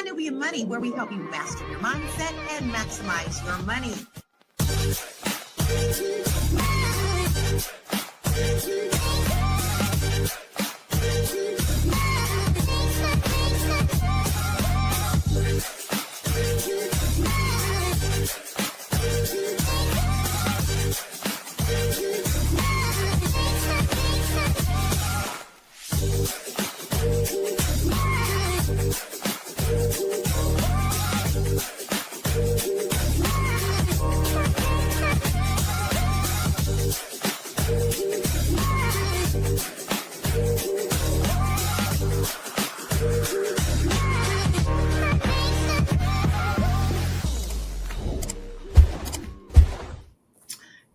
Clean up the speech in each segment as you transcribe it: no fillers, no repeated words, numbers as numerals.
Nubian Money, where we help you master your mindset and maximize your money.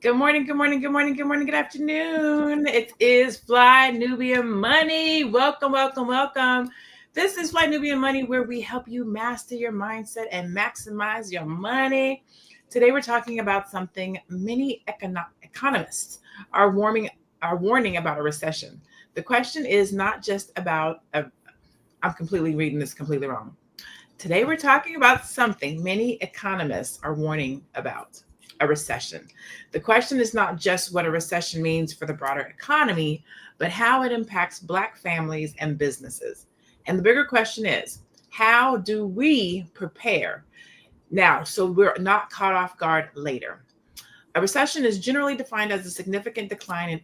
Good morning, good morning, good morning, good morning, good afternoon. It is Fly Nubian Money. Welcome, welcome, welcome. This is Fly Nubian Money, where we help you master your mindset and maximize your money. Today, we're talking about something many economists are warning about a recession. The question is not just about I'm completely reading this completely wrong. Today, we're talking about something many economists are warning about. A recession. The question is not just what a recession means for the broader economy, but how it impacts Black families and businesses. And the bigger question is, how do we prepare now so we're not caught off guard later? A recession is generally defined as a significant decline in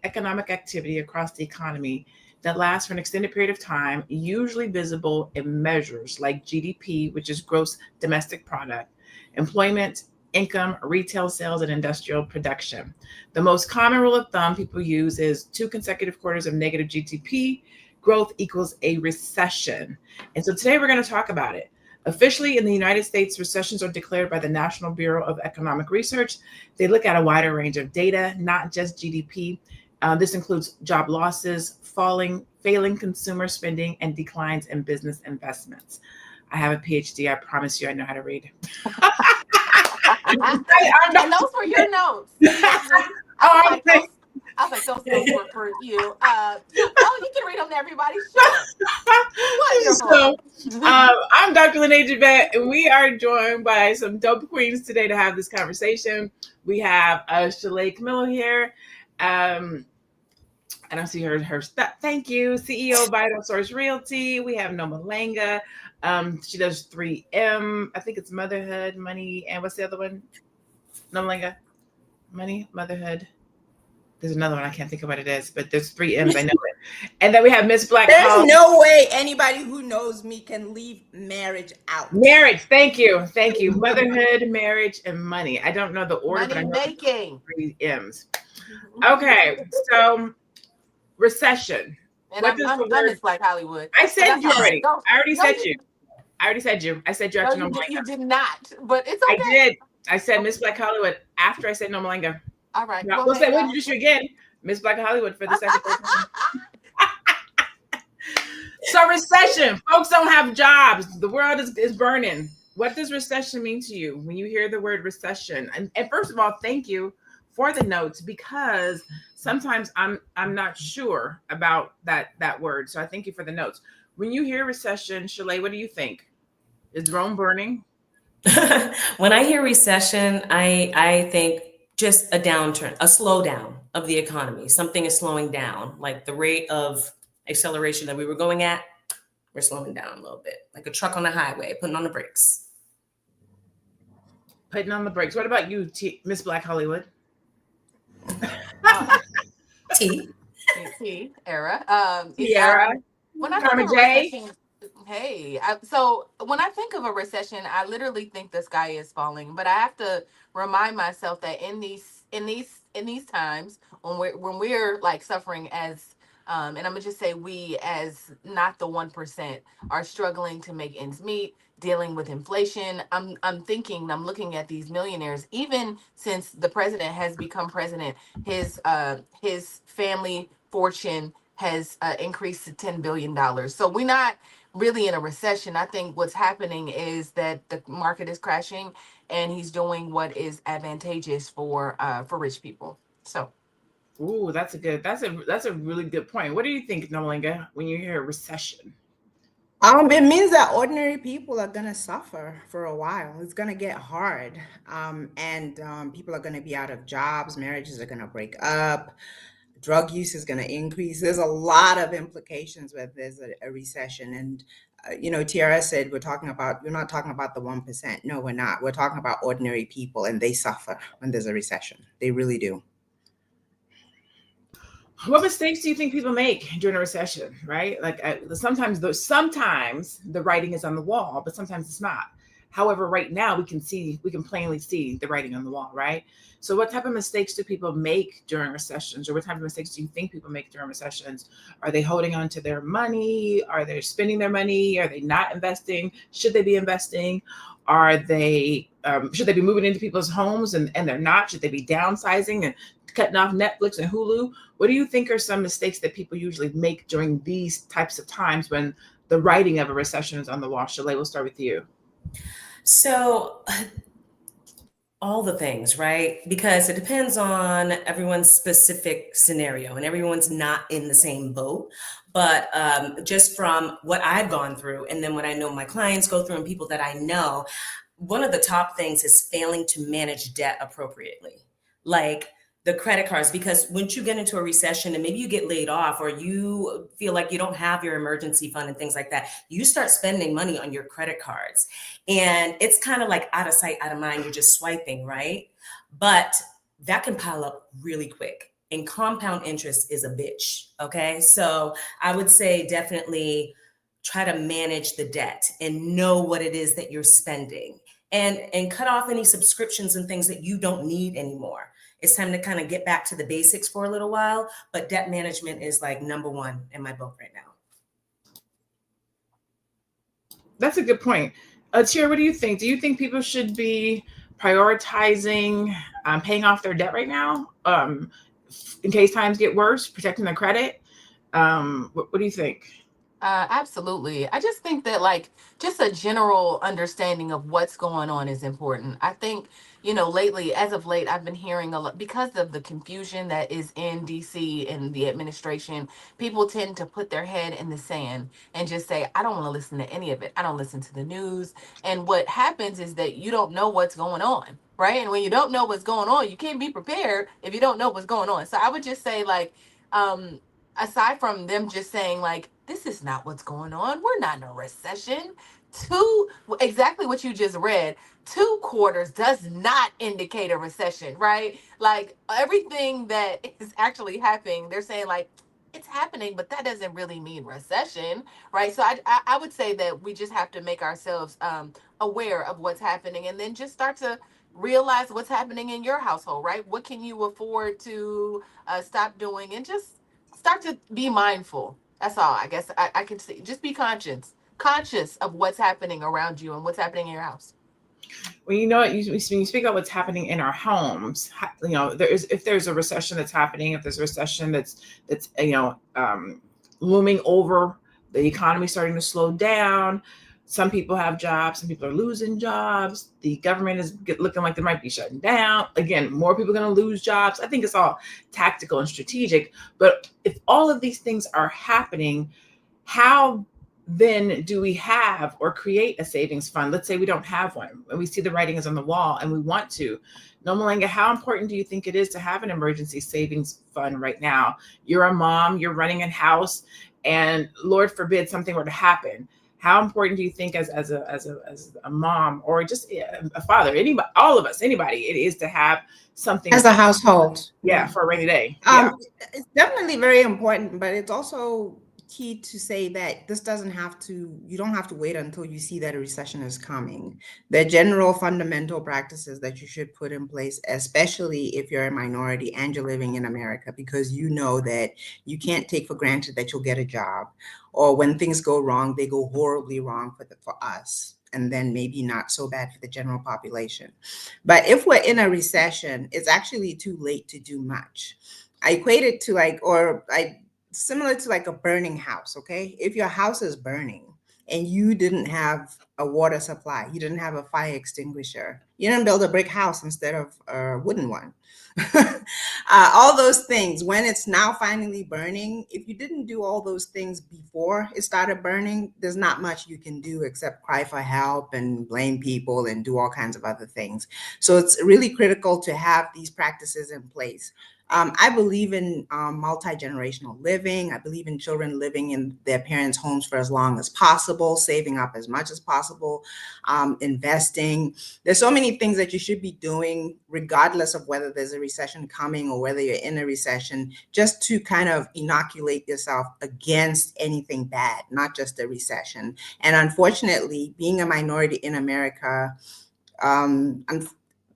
economic activity across the economy that lasts for an extended period of time, usually visible in measures like GDP, which is gross domestic product, employment, income, retail sales, and industrial production. The most common rule of thumb people use is 2 consecutive quarters of negative GDP growth equals a recession. And so today we're going to talk about it. Officially in the United States, recessions are declared by the National Bureau of Economic Research. They look at a wider range of data, not just GDP. This includes job losses, failing consumer spending, and declines in business investments. I have a PhD. I promise you I know how to read. And those were your notes. I was like, those notes were for you. You can read them to everybody. Sure. Wonderful. So, I'm Dr. LaNée Javette, and we are joined by some dope queens today to have this conversation. We have Shalaye Camillo here. I don't see her stuff. Thank you. CEO of Vital Source Realty. We have Nomalanga. She does 3M. I think it's motherhood, money, and what's the other one? Nomalanga. Money, motherhood. There's another one. I can't think of what it is, but there's 3 M's. I know it. And then we have Miss Black. There's no way anybody who knows me can leave marriage out. Marriage. Thank you. Thank you. Motherhood, marriage, and money. I don't know the order, money but I know making. 3 M's. Okay. So recession. And I'm Miss Black Hollywood. I said you already. I already said you. I said you after Nomalanga. You did not, but it's okay. I did. I said Miss Black Hollywood after I said Nomalanga. All right. We'll say we'll introduce you again, Miss Black Hollywood, for the second time. So recession. Folks don't have jobs. The world is burning. What does recession mean to you when you hear the word recession? And first of all, thank you for the notes, because sometimes I'm not sure about that word. So I thank you for the notes. When you hear recession, Shalaye, what do you think? Is Rome burning? When I hear recession, I think just a downturn, a slowdown of the economy. Something is slowing down, like the rate of acceleration that we were going at, we're slowing down a little bit, like a truck on the highway, putting on the brakes. Putting on the brakes. What about you, Miss Black Hollywood? Tiara. Tiara. When I think of recession, so when I think of a recession, I literally think the sky is falling. But I have to remind myself that in these times when we're like suffering as and I'm gonna just say we as not the 1% are struggling to make ends meet, dealing with inflation. I'm looking at these millionaires, even since the president has become president, his family fortune has increased to $10 billion. So we're not really in a recession. I think what's happening is that the market is crashing and he's doing what is advantageous for rich people. So. Ooh, that's a really good point. What do you think, Nomalanga, when you hear recession? It means that ordinary people are gonna suffer for a while. It's gonna get hard, and people are gonna be out of jobs. Marriages are gonna break up. Drug use is gonna increase. There's a lot of implications when there's a recession. And Tiara said we're not talking about the 1%. No, we're not. We're talking about ordinary people, and they suffer when there's a recession. They really do. What mistakes do you think people make during a recession, right? Like sometimes the writing is on the wall, but sometimes it's not. However, right now we can plainly see the writing on the wall, right? So what type of mistakes do people make during recessions, or what type of mistakes do you think people make during recessions? Are they holding on to their money? Are they spending their money? Are they not investing? Should they be investing? Are they should they be moving into people's homes and they're not? Should they be downsizing and cutting off Netflix and Hulu? What do you think are some mistakes that people usually make during these types of times when the writing of a recession is on the wall? Shalaye, we'll start with you. So all the things, right? Because it depends on everyone's specific scenario, and everyone's not in the same boat. But just from what I've gone through, and then what I know my clients go through and people that I know, one of the top things is failing to manage debt appropriately. Like the credit cards, because once you get into a recession and maybe you get laid off, or you feel like you don't have your emergency fund and things like that, you start spending money on your credit cards. And it's kind of like out of sight, out of mind. You're just swiping, right? But that can pile up really quick. And compound interest is a bitch. Okay. So I would say definitely try to manage the debt and know what it is that you're spending, and cut off any subscriptions and things that you don't need anymore. It's time to kind of get back to the basics for a little while, but debt management is like number one in my book right now. That's a good point. Tiara, what do you think? Do you think people should be prioritizing paying off their debt right now in case times get worse, protecting their credit? What do you think? Absolutely. I just think that just a general understanding of what's going on is important. I think, as of late, I've been hearing a lot because of the confusion that is in DC and the administration. People tend to put their head in the sand and just say, I don't want to listen to any of it. I don't listen to the news. And what happens is that you don't know what's going on. Right. And when you don't know what's going on, you can't be prepared if you don't know what's going on. So I would just say aside from them just saying this is not what's going on, we're not in a recession. Exactly what you just read, 2 quarters does not indicate a recession, right? Like everything that is actually happening, they're saying it's happening, but that doesn't really mean recession, right? So I would say that we just have to make ourselves aware of what's happening, and then just start to realize what's happening in your household, right? What can you afford to stop doing, and just start to be mindful. That's all. I guess I can see. Just be conscious of what's happening around you and what's happening in your house. Well, when you speak about what's happening in our homes, if there's a recession that's happening, if there's a recession that's looming over, the economy starting to slow down. Some people have jobs, some people are losing jobs. The government is looking like they might be shutting down. Again, more people are going to lose jobs. I think it's all tactical and strategic. But if all of these things are happening, how then do we have or create a savings fund? Let's say we don't have one and we see the writing is on the wall and we want to. Nomalanga, how important do you think it is to have an emergency savings fund right now? You're a mom, you're running a house, and Lord forbid something were to happen. How important do you think as a mom, or just a father, anybody, all of us, anybody, it is to have something as a household? Yeah, for a rainy day. It's definitely very important, but it's also key to say that you don't have to wait until you see that a recession is coming. There are general fundamental practices that you should put in place, especially if you're a minority and you're living in America, because you know that you can't take for granted that you'll get a job, or when things go wrong, they go horribly wrong for us, and then maybe not so bad for the general population. But if we're in a recession, it's actually too late to do much. I equate it to similar to a burning house. Okay, if your house is burning and you didn't have a water supply, you didn't have a fire extinguisher, you didn't build a brick house instead of a wooden one. All those things, when it's now finally burning, if you didn't do all those things before it started burning, there's not much you can do except cry for help and blame people and do all kinds of other things. So it's really critical to have these practices in place. I believe in multi-generational living. I believe in children living in their parents' homes for as long as possible, saving up as much as possible, investing. There's so many things that you should be doing, regardless of whether there's a recession coming or whether you're in a recession, just to kind of inoculate yourself against anything bad, not just a recession. And unfortunately, being a minority in America,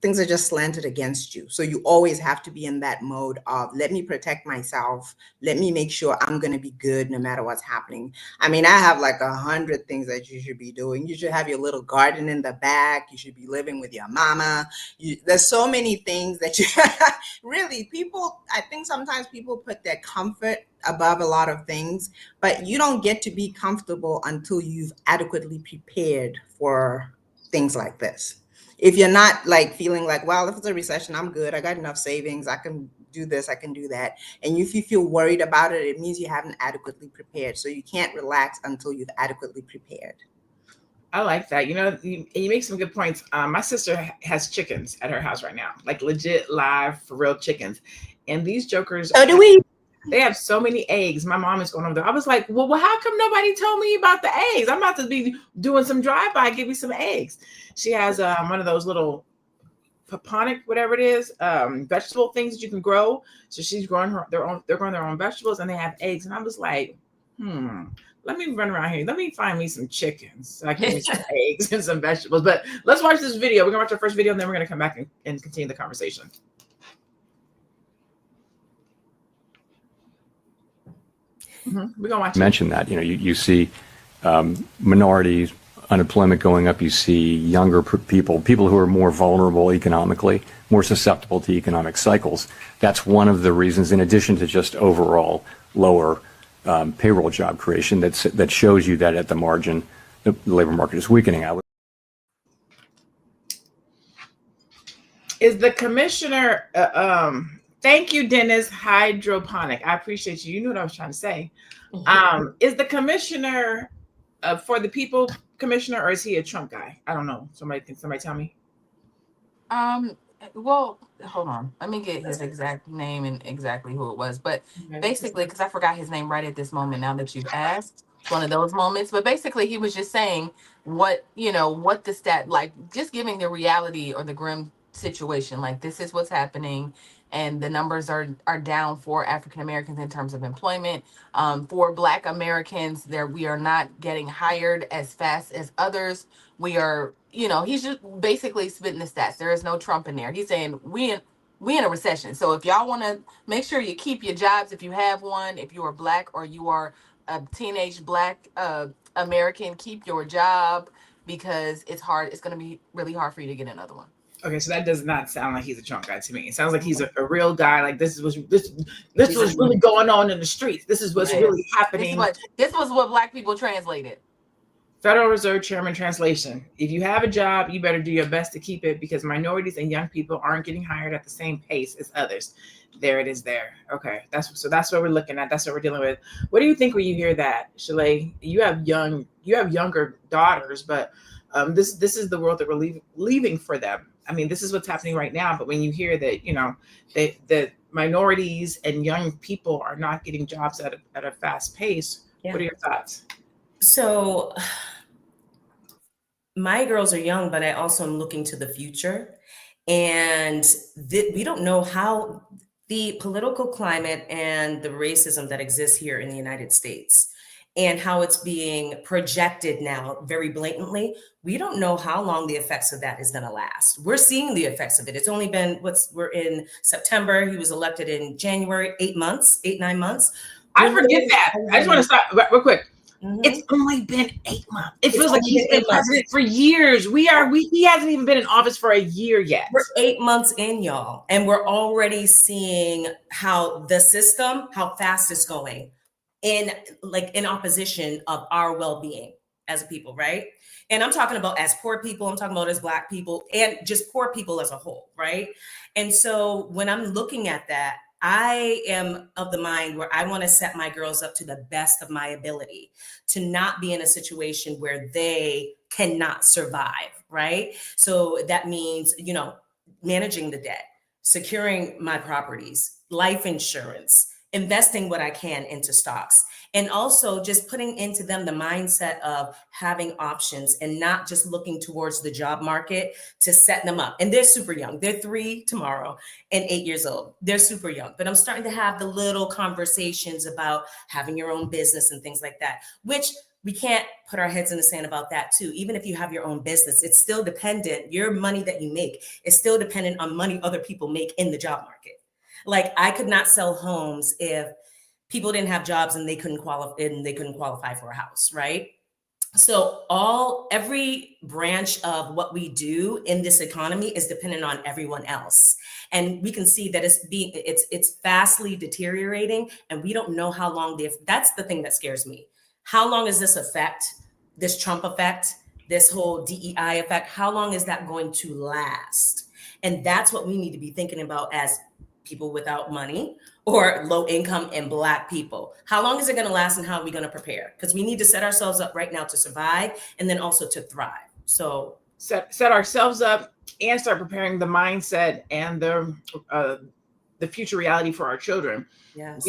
things are just slanted against you. So you always have to be in that mode of, let me protect myself. Let me make sure I'm going to be good no matter what's happening. I mean, I have like 100 things that you should be doing. You should have your little garden in the back. You should be living with your mama. There's so many things that you really, I think sometimes people put their comfort above a lot of things, but you don't get to be comfortable until you've adequately prepared for things like this. If you're not like feeling like, well, if it's a recession, I'm good, I got enough savings, I can do this, I can do that. And if you feel worried about it, it means you haven't adequately prepared. So you can't relax until you've adequately prepared. I like that. You make some good points. My sister has chickens at her house right now, like legit live for real chickens. And these jokers, So do we. They have so many eggs. My mom is going over there. I was like, well, how come nobody told me about the eggs? I'm about to be doing some drive-by. Give me some eggs. She has one of those little paponic, whatever it is, vegetable things that you can grow. So she's growing they're growing their own vegetables, and they have eggs. And I was like, let me run around here. Let me find me some chickens so I can get me some eggs and some vegetables. But let's watch this video. We're going to watch our first video, and then we're going to come back and continue the conversation. We're gonna watch. Mention that you see minorities, unemployment going up. You see younger people who are more vulnerable economically, more susceptible to economic cycles. That's one of the reasons, in addition to just overall lower payroll job creation, that shows you that at the margin the labor market is weakening. Is the commissioner? Thank you, Dennis. Hydroponic. I appreciate you. You knew what I was trying to say. Is the commissioner for the people commissioner, or is he a Trump guy? I don't know. Somebody tell me. Well, hold on. Let me get his exact name and exactly who it was. But basically, because I forgot his name right at this moment, now that you've asked, it's one of those moments. But basically, he was just saying what the stat, like just giving the reality or the grim situation. Like, this is what's happening. And the numbers are down for African Americans in terms of employment. For Black Americans, we are not getting hired as fast as others. We are, he's just basically spitting the stats. There is no Trump in there. He's saying we in a recession. So if y'all want to make sure you keep your jobs, if you have one, if you are Black or you are a teenage Black American, keep your job, because it's hard. It's going to be really hard for you to get another one. Okay, so that does not sound like he's a Trump guy to me. It sounds like he's a real guy. Like this was really going on in the streets. This is what's really happening. This was what Black people translated. Federal Reserve Chairman translation. If you have a job, you better do your best to keep it, because minorities and young people aren't getting hired at the same pace as others. There it is there. Okay, that's what we're looking at. That's what we're dealing with. What do you think when you hear that, Shalaye? You have younger daughters, but this is the world that we're leaving for them. I mean, this is what's happening right now. But when you hear that, that minorities and young people are not getting jobs at a fast pace, What are your thoughts? So my girls are young, but I also am looking to the future. And we don't know how the political climate and the racism that exists here in the United States and how it's being projected now very blatantly. We don't know how long the effects of that is going to last. We're seeing the effects of it. It's only been we're in September. He was elected in January, 9 months. I forget that. I just want to stop real quick. Mm-hmm. It's only been 8 months. It feels like he's been president for years. He hasn't even been in office for a year yet. We're 8 months in, y'all. And we're already seeing how the system, how fast it's going in opposition of our well-being. as a people, right? And I'm talking about as poor people, I'm talking about as Black people, and just poor people as a whole, right? And so when I'm looking at that, I am of the mind where I want to set my girls up to the best of my ability to not be in a situation where they cannot survive, right? So that means, you know, managing the debt, securing my properties, life insurance, investing what I can into stocks, and also just putting into them the mindset of having options and not just looking towards the job market to set them up. And they're super young. They're 3 tomorrow and 8 years old. They're super young, but I'm starting to have the little conversations about having your own business and things like that, which we can't put our heads in the sand about that too. Even if you have your own business, it's still dependent. Your money that you make is still dependent on money other people make in the job market. Like I could not sell homes if people didn't have jobs and they couldn't qualify for a house, right? So every branch of what we do in this economy is dependent on everyone else. And we can see that it's fastly deteriorating, and we don't know how long that's the thing that scares me. How long is this effect, this Trump effect, this whole DEI effect, how long is that going to last? And that's what we need to be thinking about as people without money or low income and Black people. How long is it going to last, and how are we going to prepare? Because we need to set ourselves up right now to survive and then also to thrive. So set ourselves up and start preparing the mindset and the future reality for our children. yes.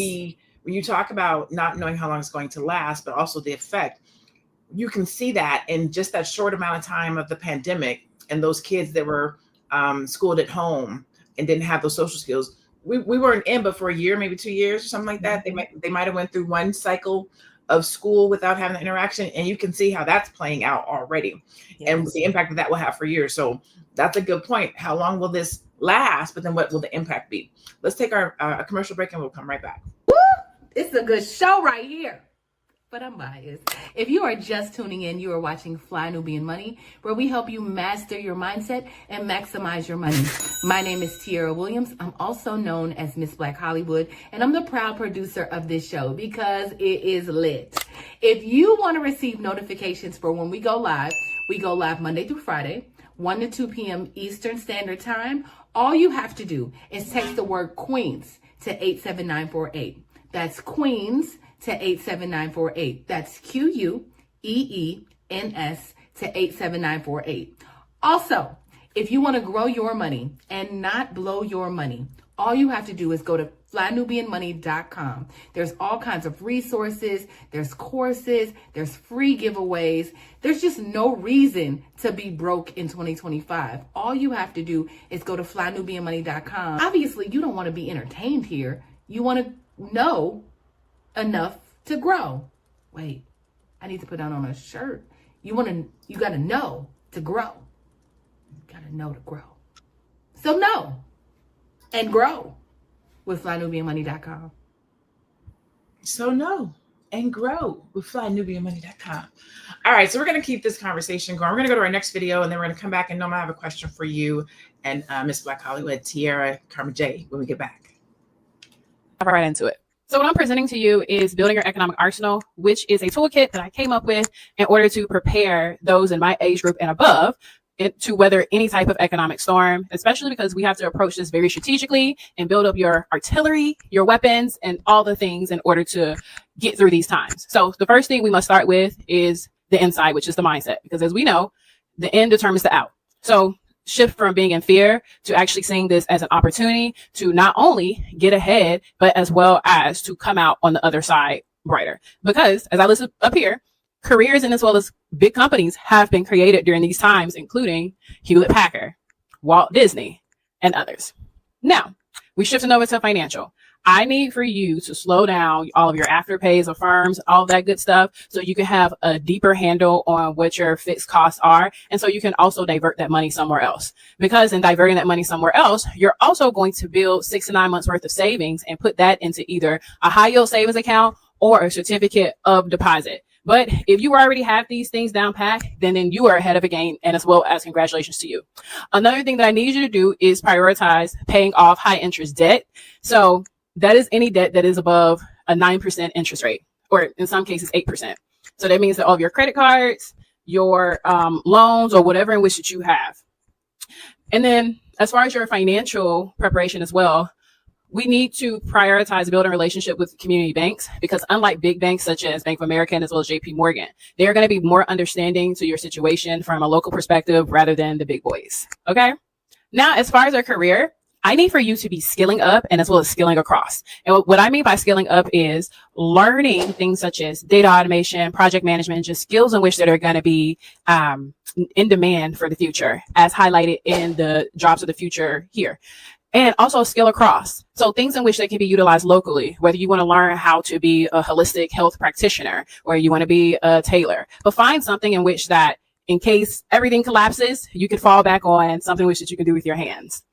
When you talk about not knowing how long it's going to last, but also the effect, you can see that in just that short amount of time of the pandemic, and those kids that were schooled at home and didn't have those social skills. We weren't in, but for a year, maybe 2 years or something like that. They might have went through one cycle of school without having the interaction, and you can see how that's playing out already, Yes. and the impact that will have for years. So that's a good point. How long will this last? But then what will the impact be? Let's take our a commercial break, and we'll come right back. It's a good show right here. But I'm biased. If you are just tuning in, you are watching Fly Nubian Money, where we help you master your mindset and maximize your money. My name is Tiara Williams. I'm also known as Miss Black Hollywood, and I'm the proud producer of this show because it is lit. If you want to receive notifications for when we go live Monday through Friday, 1 to 2 p.m. Eastern Standard Time. All you have to do is text the word Queens to 87948. That's Queens to 87948. That's QUEENS to 87948. Also, if you want to grow your money and not blow your money, all you have to do is go to flynubianmoney.com. There's all kinds of resources, there's courses, there's free giveaways. There's just no reason to be broke in 2025. All you have to do is go to flynubianmoney.com. Obviously, you don't want to be entertained here. You want to know enough to grow. Wait, I need to put that on a shirt. You got to know to grow. You got to know to grow. So know and grow with flynubianmoney.com. So know and grow with flynubianmoney.com. All right, so we're going to keep this conversation going. We're going to go to our next video, and then we're going to come back, and Noma, I have a question for you and Miss Black Hollywood, Tiara, Karma J, when we get back. I'll right into it. So what I'm presenting to you is Building Your Economic Arsenal, which is a toolkit that I came up with in order to prepare those in my age group and above to weather any type of economic storm, especially because we have to approach this very strategically and build up your artillery, your weapons, and all the things in order to get through these times. So the first thing we must start with is the inside, which is the mindset, because as we know, the end determines the out. So shift from being in fear to actually seeing this as an opportunity to not only get ahead, but as well as to come out on the other side brighter. Because as I listen up here, careers and as well as big companies have been created during these times, including Hewlett-Packard, Walt Disney, and others. Now, we shifting over to financial. I need for you to slow down all of your afterpays of firms, all of that good stuff, so you can have a deeper handle on what your fixed costs are. And so you can also divert that money somewhere else. Because in diverting that money somewhere else, you're also going to build 6 to 9 months worth of savings and put that into either a high yield savings account or a certificate of deposit. But if you already have these things down pat, then you are ahead of the game, and as well as congratulations to you. Another thing that I need you to do is prioritize paying off high interest debt. So that is any debt that is above a 9% interest rate, or in some cases 8%. So that means that all of your credit cards, your loans, or whatever in which that you have. And then as far as your financial preparation as well, we need to prioritize building a relationship with community banks, because unlike big banks such as Bank of America and as well as JP Morgan, they are going to be more understanding to your situation from a local perspective rather than the big boys. Okay. Now, as far as our career, I need for you to be skilling up and as well as skilling across. And what I mean by skilling up is learning things such as data automation, project management, just skills in which that are going to be in demand for the future, as highlighted in the jobs of the future here. And also skill across. So things in which they can be utilized locally, whether you want to learn how to be a holistic health practitioner or you want to be a tailor, but find something in which that in case everything collapses, you can fall back on something which that you can do with your hands.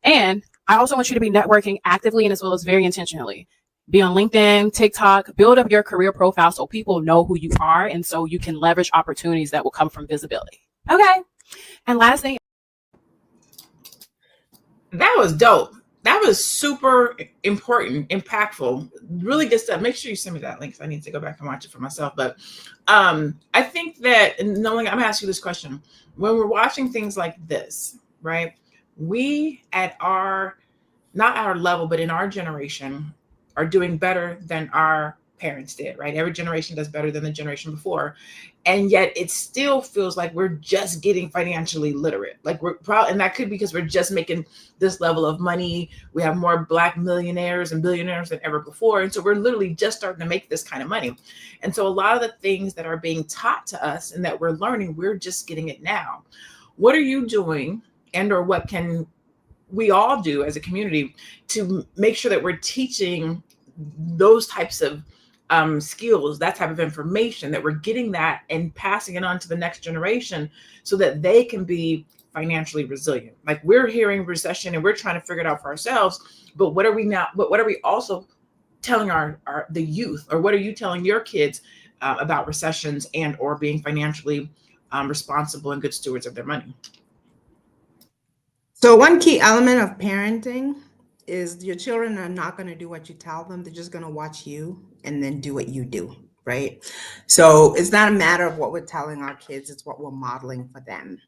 And I also want you to be networking actively and as well as very intentionally. Be on LinkedIn, TikTok, build up your career profile so people know who you are and so you can leverage opportunities that will come from visibility. Okay. And last thing. That was dope. That was super important, impactful, really good stuff. Make sure you send me that link, because I need to go back and watch it for myself. But I think that, and Nomalanga, I'm gonna ask you this question. When we're watching things like this, right? We at our, not our level, but in our generation are doing better than our parents did, right? Every generation does better than the generation before. And yet it still feels like we're just getting financially literate. Like we're probably, and that could be because we're just making this level of money. We have more Black millionaires and billionaires than ever before. And so we're literally just starting to make this kind of money. And so a lot of the things that are being taught to us and that we're learning, we're just getting it now. What are you doing, and or what can we all do as a community to make sure that we're teaching those types of skills, that type of information, that we're getting that and passing it on to the next generation so that they can be financially resilient? Like, we're hearing recession and we're trying to figure it out for ourselves, but what are we now? What are we also telling the youth, or what are you telling your kids about recessions and or being financially responsible and good stewards of their money? So one key element of parenting is your children are not going to do what you tell them. They're just going to watch you and then do what you do, right? So it's not a matter of what we're telling our kids, it's what we're modeling for them.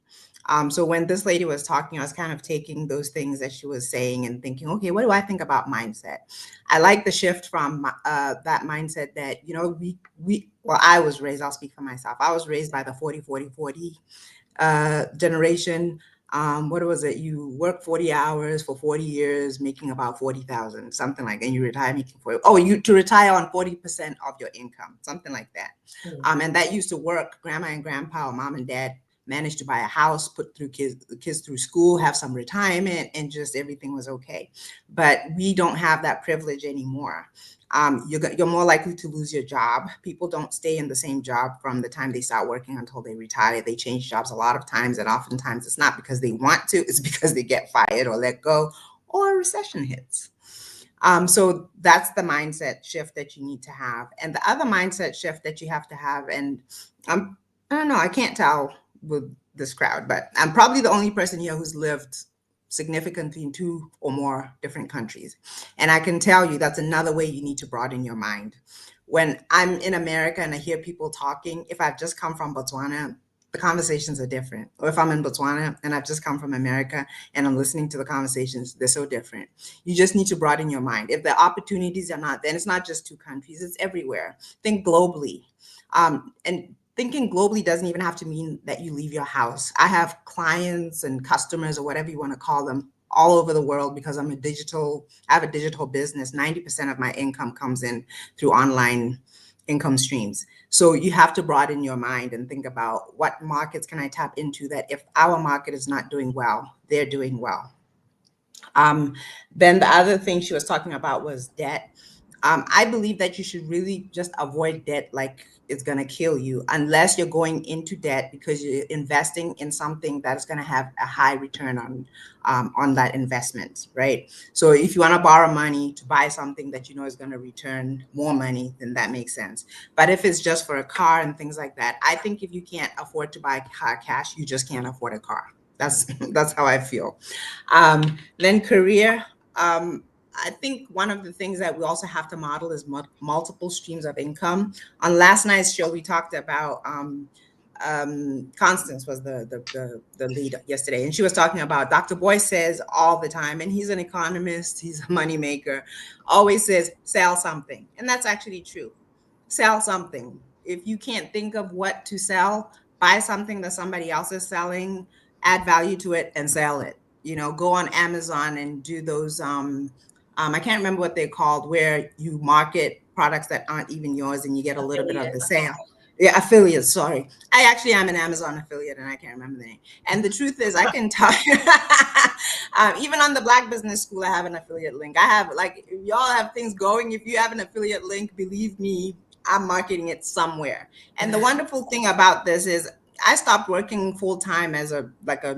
So when this lady was talking, I was kind of taking those things that she was saying and thinking, okay, what do I think about mindset? I like the shift from that mindset that, you know, well, I was raised, I'll speak for myself. I was raised by the 40-40-40 generation. What was it? You work 40 hours for 40 years, making about 40,000, something like that. And you retire making 40. Oh, to retire on 40% of your income, something like that. Mm-hmm. And that used to work. Grandma and grandpa, or mom and dad managed to buy a house, put the kids through school, have some retirement, and just everything was okay. But we don't have that privilege anymore. You're more likely to lose your job. People don't stay in the same job from the time they start working until they retire. They change jobs a lot of times, and oftentimes it's not because they want to, it's because they get fired or let go, or a recession hits. So that's the mindset shift that you need to have. And the other mindset shift that you have to have, and I don't know, I can't tell with this crowd, but I'm probably the only person here who's lived significantly in 2 or more different countries. And I can tell you that's another way you need to broaden your mind. When I'm in America and I hear people talking, if I've just come from Botswana, the conversations are different. Or if I'm in Botswana and I've just come from America and I'm listening to the conversations, they're so different. You just need to broaden your mind. If the opportunities are not, then it's not just 2 countries, it's everywhere. Think globally. And thinking globally doesn't even have to mean that you leave your house. I have clients and customers, or whatever you want to call them, all over the world because I have a digital business. 90% of my income comes in through online income streams. So you have to broaden your mind and think about what markets can I tap into that if our market is not doing well, they're doing well. Then the other thing she was talking about was debt. I believe that you should really just avoid debt like it's going to kill you, unless you're going into debt because you're investing in something that's going to have a high return on that investment, right? So if you want to borrow money to buy something that you know is going to return more money, then that makes sense. But if it's just for a car and things like that, I think if you can't afford to buy a car cash, you just can't afford a car. That's how I feel. Then career. I think one of the things that we also have to model is multiple streams of income. On last night's show, we talked about Constance was the lead yesterday, and she was talking about Dr. Boyce says all the time, and he's an economist, he's a moneymaker, always says sell something, and that's actually true. Sell something. If you can't think of what to sell, buy something that somebody else is selling, add value to it, and sell it. Go on Amazon and do those. I can't remember what they're called, where you market products that aren't even yours, and you get a little bit of the sale. Yeah, affiliates. Sorry, I actually am an Amazon affiliate, and I can't remember the name. And the truth is, I can tell you, even on the Black Business School, I have an affiliate link. I have, like, if y'all have things going, if you have an affiliate link, believe me, I'm marketing it somewhere. And the wonderful thing about this is, I stopped working full time as an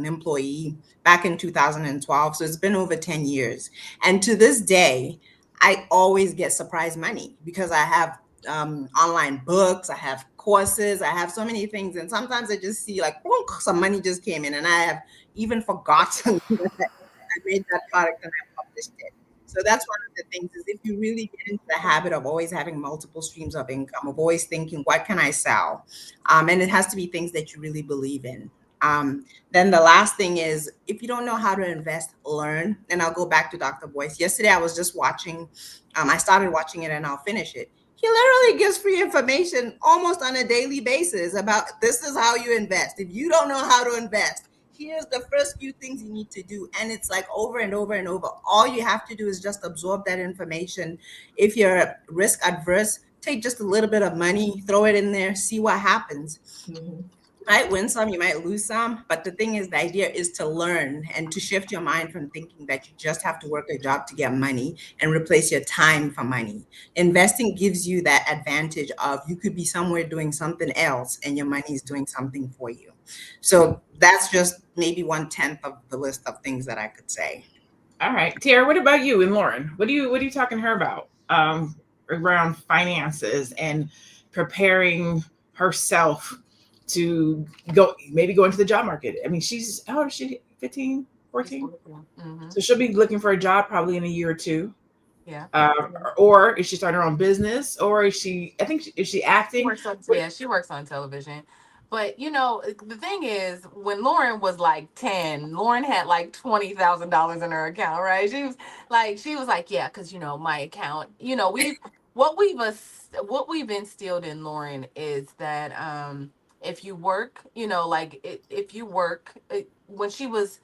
employee back in 2012. So it's been over 10 years. And to this day, I always get surprise money because I have online books, I have courses, I have so many things. And sometimes I just see like, boom, some money just came in, and I have even forgotten that I made that product and I published it. So that's one of the things, is if you really get into the habit of always having multiple streams of income, of always thinking, what can I sell? And it has to be things that you really believe in. Then the last thing is, if you don't know how to invest, learn. And I'll go back to Dr. Boyce. Yesterday, I was just watching, I started watching it and I'll finish it. He literally gives free information almost on a daily basis about, this is how you invest. If you don't know how to invest, here's the first few things you need to do. And it's like over and over and over. All you have to do is just absorb that information. If you're risk adverse, take just a little bit of money, throw it in there, see what happens. Mm-hmm. You might win some, you might lose some, but the thing is, the idea is to learn and to shift your mind from thinking that you just have to work a job to get money and replace your time for money. Investing gives you that advantage of, you could be somewhere doing something else and your money is doing something for you. So that's just maybe 1/10 of the list of things that I could say. All right, Tiara, what about you and Lauren? What are you talking to her about around finances and preparing herself to go into the job market? I mean, how old is she? 15, 14? Mm-hmm. So she'll be looking for a job probably in a year or two. Yeah. Or is she starting her own business? Or is she acting? She works on television. But the thing is, when Lauren was like 10, Lauren had like $20,000 in her account, right? She was like, yeah, because my account, what we've instilled in Lauren is that if you work, if you work, when she was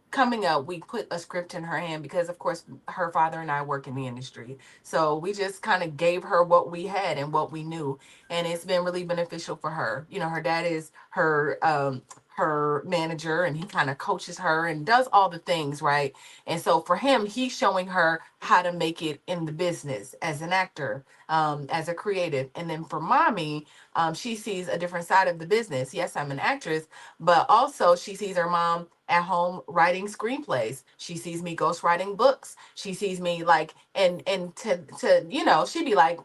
coming up, we put a script in her hand because, of course, her father and I work in the industry. So we just kind of gave her what we had and what we knew. And it's been really beneficial for her. Her dad is her manager, and he kind of coaches her and does all the things, right? And so for him, he's showing her how to make it in the business as an actor, as a creative. And then for mommy, she sees a different side of the business. Yes, I'm an actress, but also she sees her mom at home writing screenplays. She sees me ghostwriting books. She sees me and to she'd be like,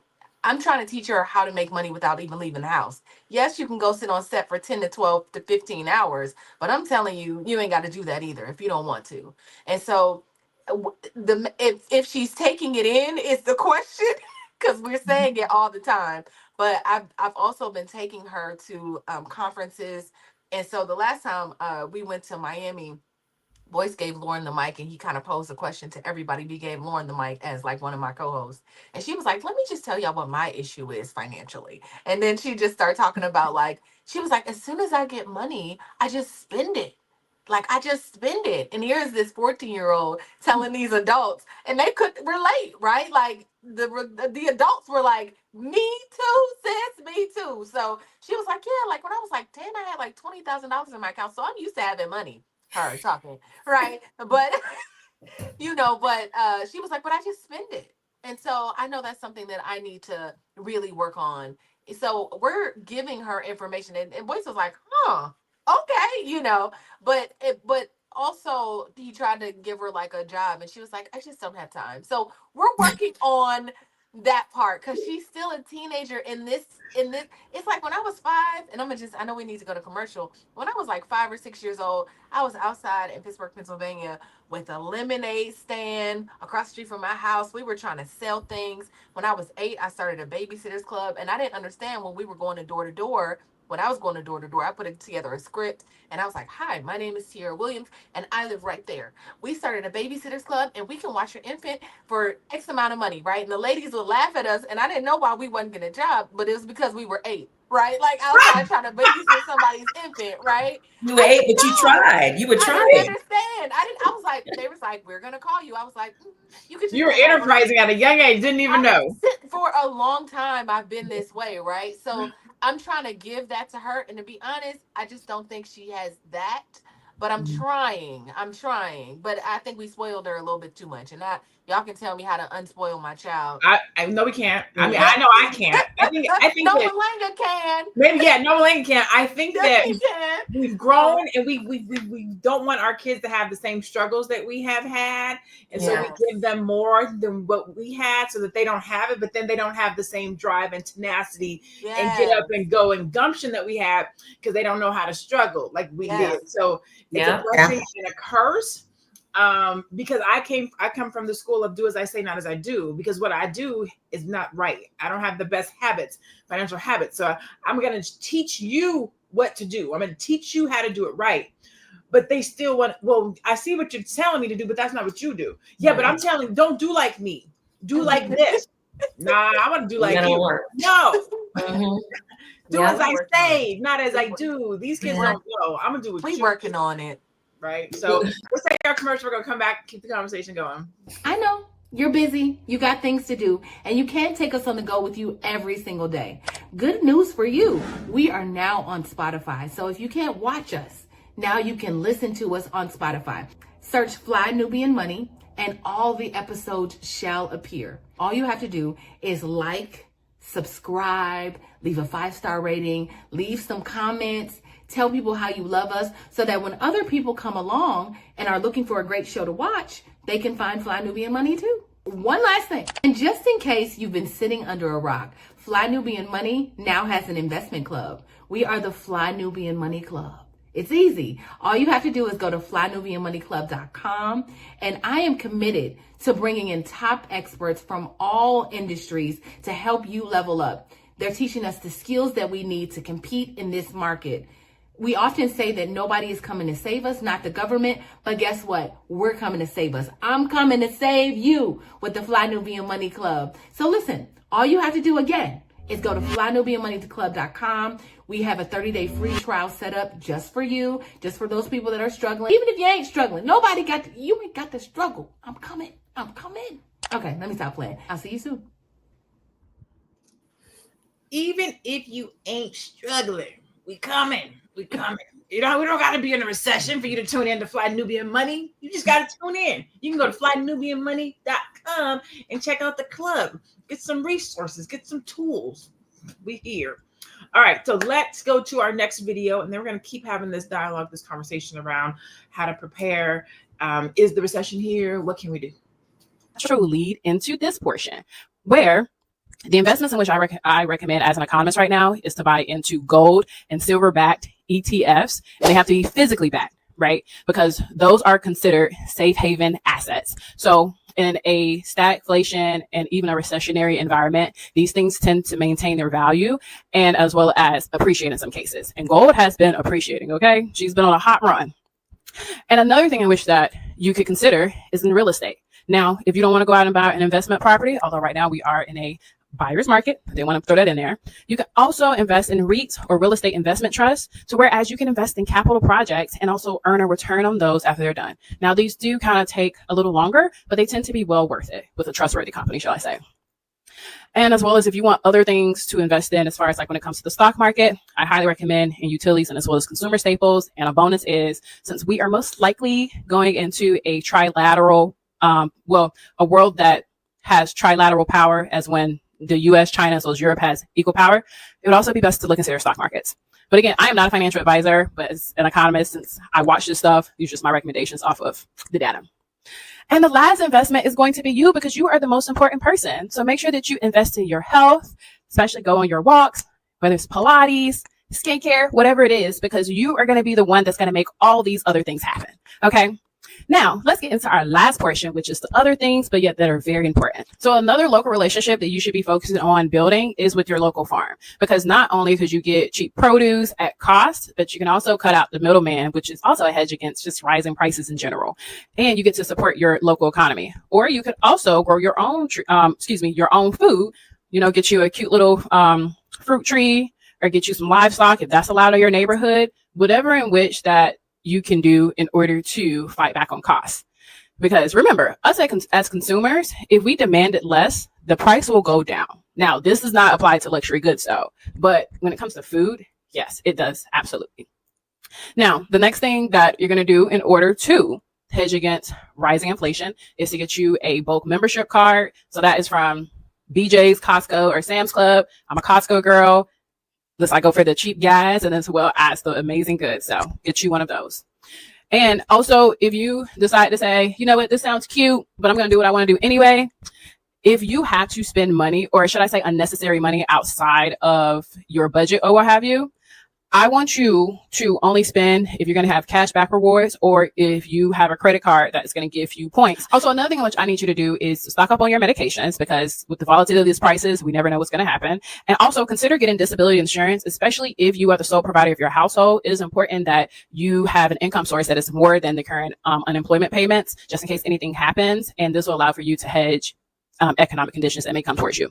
I'm trying to teach her how to make money without even leaving the house. Yes, you can go sit on set for 10 to 12 to 15 hours, but I'm telling you, you ain't got to do that either if you don't want to. And so if she's taking it in is the question, because we're saying it all the time. But I've also been taking her to conferences. And so the last time we went to Miami, Boyce gave Lauren the mic and he kind of posed a question to everybody. We gave Lauren the mic as like one of my co-hosts. And she was like, let me just tell y'all what my issue is financially. And then she just started talking about she was like, as soon as I get money, I just spend it. I just spend it. And here's this 14-year-old telling these adults, and they could relate, right? The adults were like, me too, sis, me too. So she was like, yeah, when I was 10, I had $20,000 in my account. So I'm used to having money. Her talking, right? But she was like, but I just spend it. And so I know that's something that I need to really work on. So we're giving her information, and Boyce was like, okay, but also he tried to give her a job, and she was like, I just don't have time. So we're working on that part, because she's still a teenager in this. It's like when I was 5, and I know we need to go to commercial. When I was like 5 or 6 years old, I was outside in Pittsburgh, Pennsylvania, with a lemonade stand across the street from my house. We were trying to sell things. When I was 8, I started a babysitters club, and I didn't understand when we were going to door. When I was going to door, I put together a script, and I was like, "Hi, my name is Tiara Williams, and I live right there. We started a babysitters club, and we can watch your infant for X amount of money, right?" And the ladies would laugh at us, and I didn't know why we wasn't getting a job, but it was because we were 8, right? Like outside trying to babysit somebody's infant, right? You were 8, but you tried. You were I didn't trying. understand. I was like, they was like, "We're gonna call you." I was like, "You could." You were enterprising at a young age, didn't even know. For a long time, I've been this way, right? So I'm trying to give that to her, and to be honest, I just don't think she has that. But I'm trying. But I think we spoiled her a little bit too much, and y'all can tell me how to unspoil my child. I know we can't. I mean, I know I can't. I think Nomalanga can. maybe Nomalanga can. I think that Yes, he can. we've grown, and we don't want our kids to have the same struggles that we have had, and so we give them more than what we had, so that they don't have it. But then they don't have the same drive and tenacity and get up and go and gumption that we have, because they don't know how to struggle like we did. So it's a blessing and a curse. Because I come from the school of do as I say, not as I do, because what I do is not right. I don't have the best financial habits. So I'm going to teach you what to do. I'm going to teach you how to do it right. But they still want, well, I see what you're telling me to do, but that's not what you do. Yeah, but I'm telling you, don't do like me. Do like this. Nah, I want to do like you. Work. No. Do as I say, not as I do. These kids don't know. I'm going to do what we working on it. Right. So let's take our commercial. We're going to come back, keep the conversation going. I know you're busy. You got things to do, and you can't take us on the go with you every single day. Good news for you. We are now on Spotify. So if you can't watch us, now you can listen to us on Spotify. Search Fly Nubian Money, and all the episodes shall appear. All you have to do is like, subscribe, leave a 5-star rating, leave some comments. Tell people how you love us, so that when other people come along and are looking for a great show to watch, they can find Fly Nubian Money too. One last thing, and just in case you've been sitting under a rock, Fly Nubian Money now has an investment club. We are the Fly Nubian Money Club. It's easy. All you have to do is go to flynubianmoneyclub.com, and I am committed to bringing in top experts from all industries to help you level up. They're teaching us the skills that we need to compete in this market. We often say that nobody is coming to save us, not the government, but guess what? We're coming to save us. I'm coming to save you with the Fly Nubian Money Club. So listen, all you have to do again is go to flynubianmoneyclub.com. We have a 30-day free trial set up just for you, just for those people that are struggling. Even if you ain't struggling, you ain't got to struggle. I'm coming. Okay, let me stop playing. I'll see you soon. Even if you ain't struggling, we coming. You know, we don't got to be in a recession for you to tune in to Fly Nubian Money. You just got to tune in. You can go to flynubianmoney.com and check out the club. Get some resources, get some tools. We here. All right, so let's go to our next video, and then we're going to keep having this dialogue, this conversation around how to prepare. Is the recession here? What can we do? True lead into this portion, where the investments in which I recommend as an economist right now is to buy into gold and silver-backed ETFs, and they have to be physically backed, right? Because those are considered safe haven assets. So in a stagflation and even a recessionary environment, these things tend to maintain their value and as well as appreciate in some cases. And gold has been appreciating, okay? She's been on a hot run. And another thing in which that you could consider is in real estate. Now, if you don't want to go out and buy an investment property, although right now we are in a buyer's market, they want to throw that in there. You can also invest in REITs or real estate investment trusts, to whereas you can invest in capital projects and also earn a return on those after they're done. Now, these do kind of take a little longer, but they tend to be well worth it with a trustworthy company, shall I say. And as well as if you want other things to invest in, as far as like when it comes to the stock market, I highly recommend in utilities and as well as consumer staples. And a bonus is, since we are most likely going into a trilateral, a world that has trilateral power, as when the US, China, as well as Europe has equal power, it would also be best to look into their stock markets. But again, I am not a financial advisor, but as an economist, since I watch this stuff, these are just my recommendations off of the data. And the last investment is going to be you, because you are the most important person. So make sure that you invest in your health, especially go on your walks, whether it's Pilates, skincare, whatever it is, because you are going to be the one that's going to make all these other things happen. Okay. Now, let's get into our last portion, which is the other things, but yet that are very important. So another local relationship that you should be focusing on building is with your local farm, because not only could you get cheap produce at cost, but you can also cut out the middleman, which is also a hedge against just rising prices in general. And you get to support your local economy. Or you could also grow your own, your own food, get you a cute little fruit tree, or get you some livestock if that's allowed in your neighborhood, whatever in which that you can do in order to fight back on costs. Because remember, us as consumers, if we demand it less, the price will go down. Now, this does not apply to luxury goods though, but when it comes to food, yes, it does, absolutely. Now, the next thing that you're gonna do in order to hedge against rising inflation is to get you a bulk membership card. So that is from BJ's, Costco, or Sam's Club. I'm a Costco girl. I go for the cheap gas and as well as the amazing goods. So get you one of those. And also, if you decide to say, you know what, this sounds cute, but I'm going to do what I want to do anyway. If you have to spend money, or should I say unnecessary money outside of your budget or what have you, I want you to only spend if you're going to have cashback rewards, or if you have a credit card that's going to give you points. Also, another thing which I need you to do is to stock up on your medications, because with the volatility of these prices, we never know what's going to happen. And also consider getting disability insurance, especially if you are the sole provider of your household. It is important that you have an income source that is more than the current unemployment payments, just in case anything happens. And this will allow for you to hedge economic conditions that may come towards you.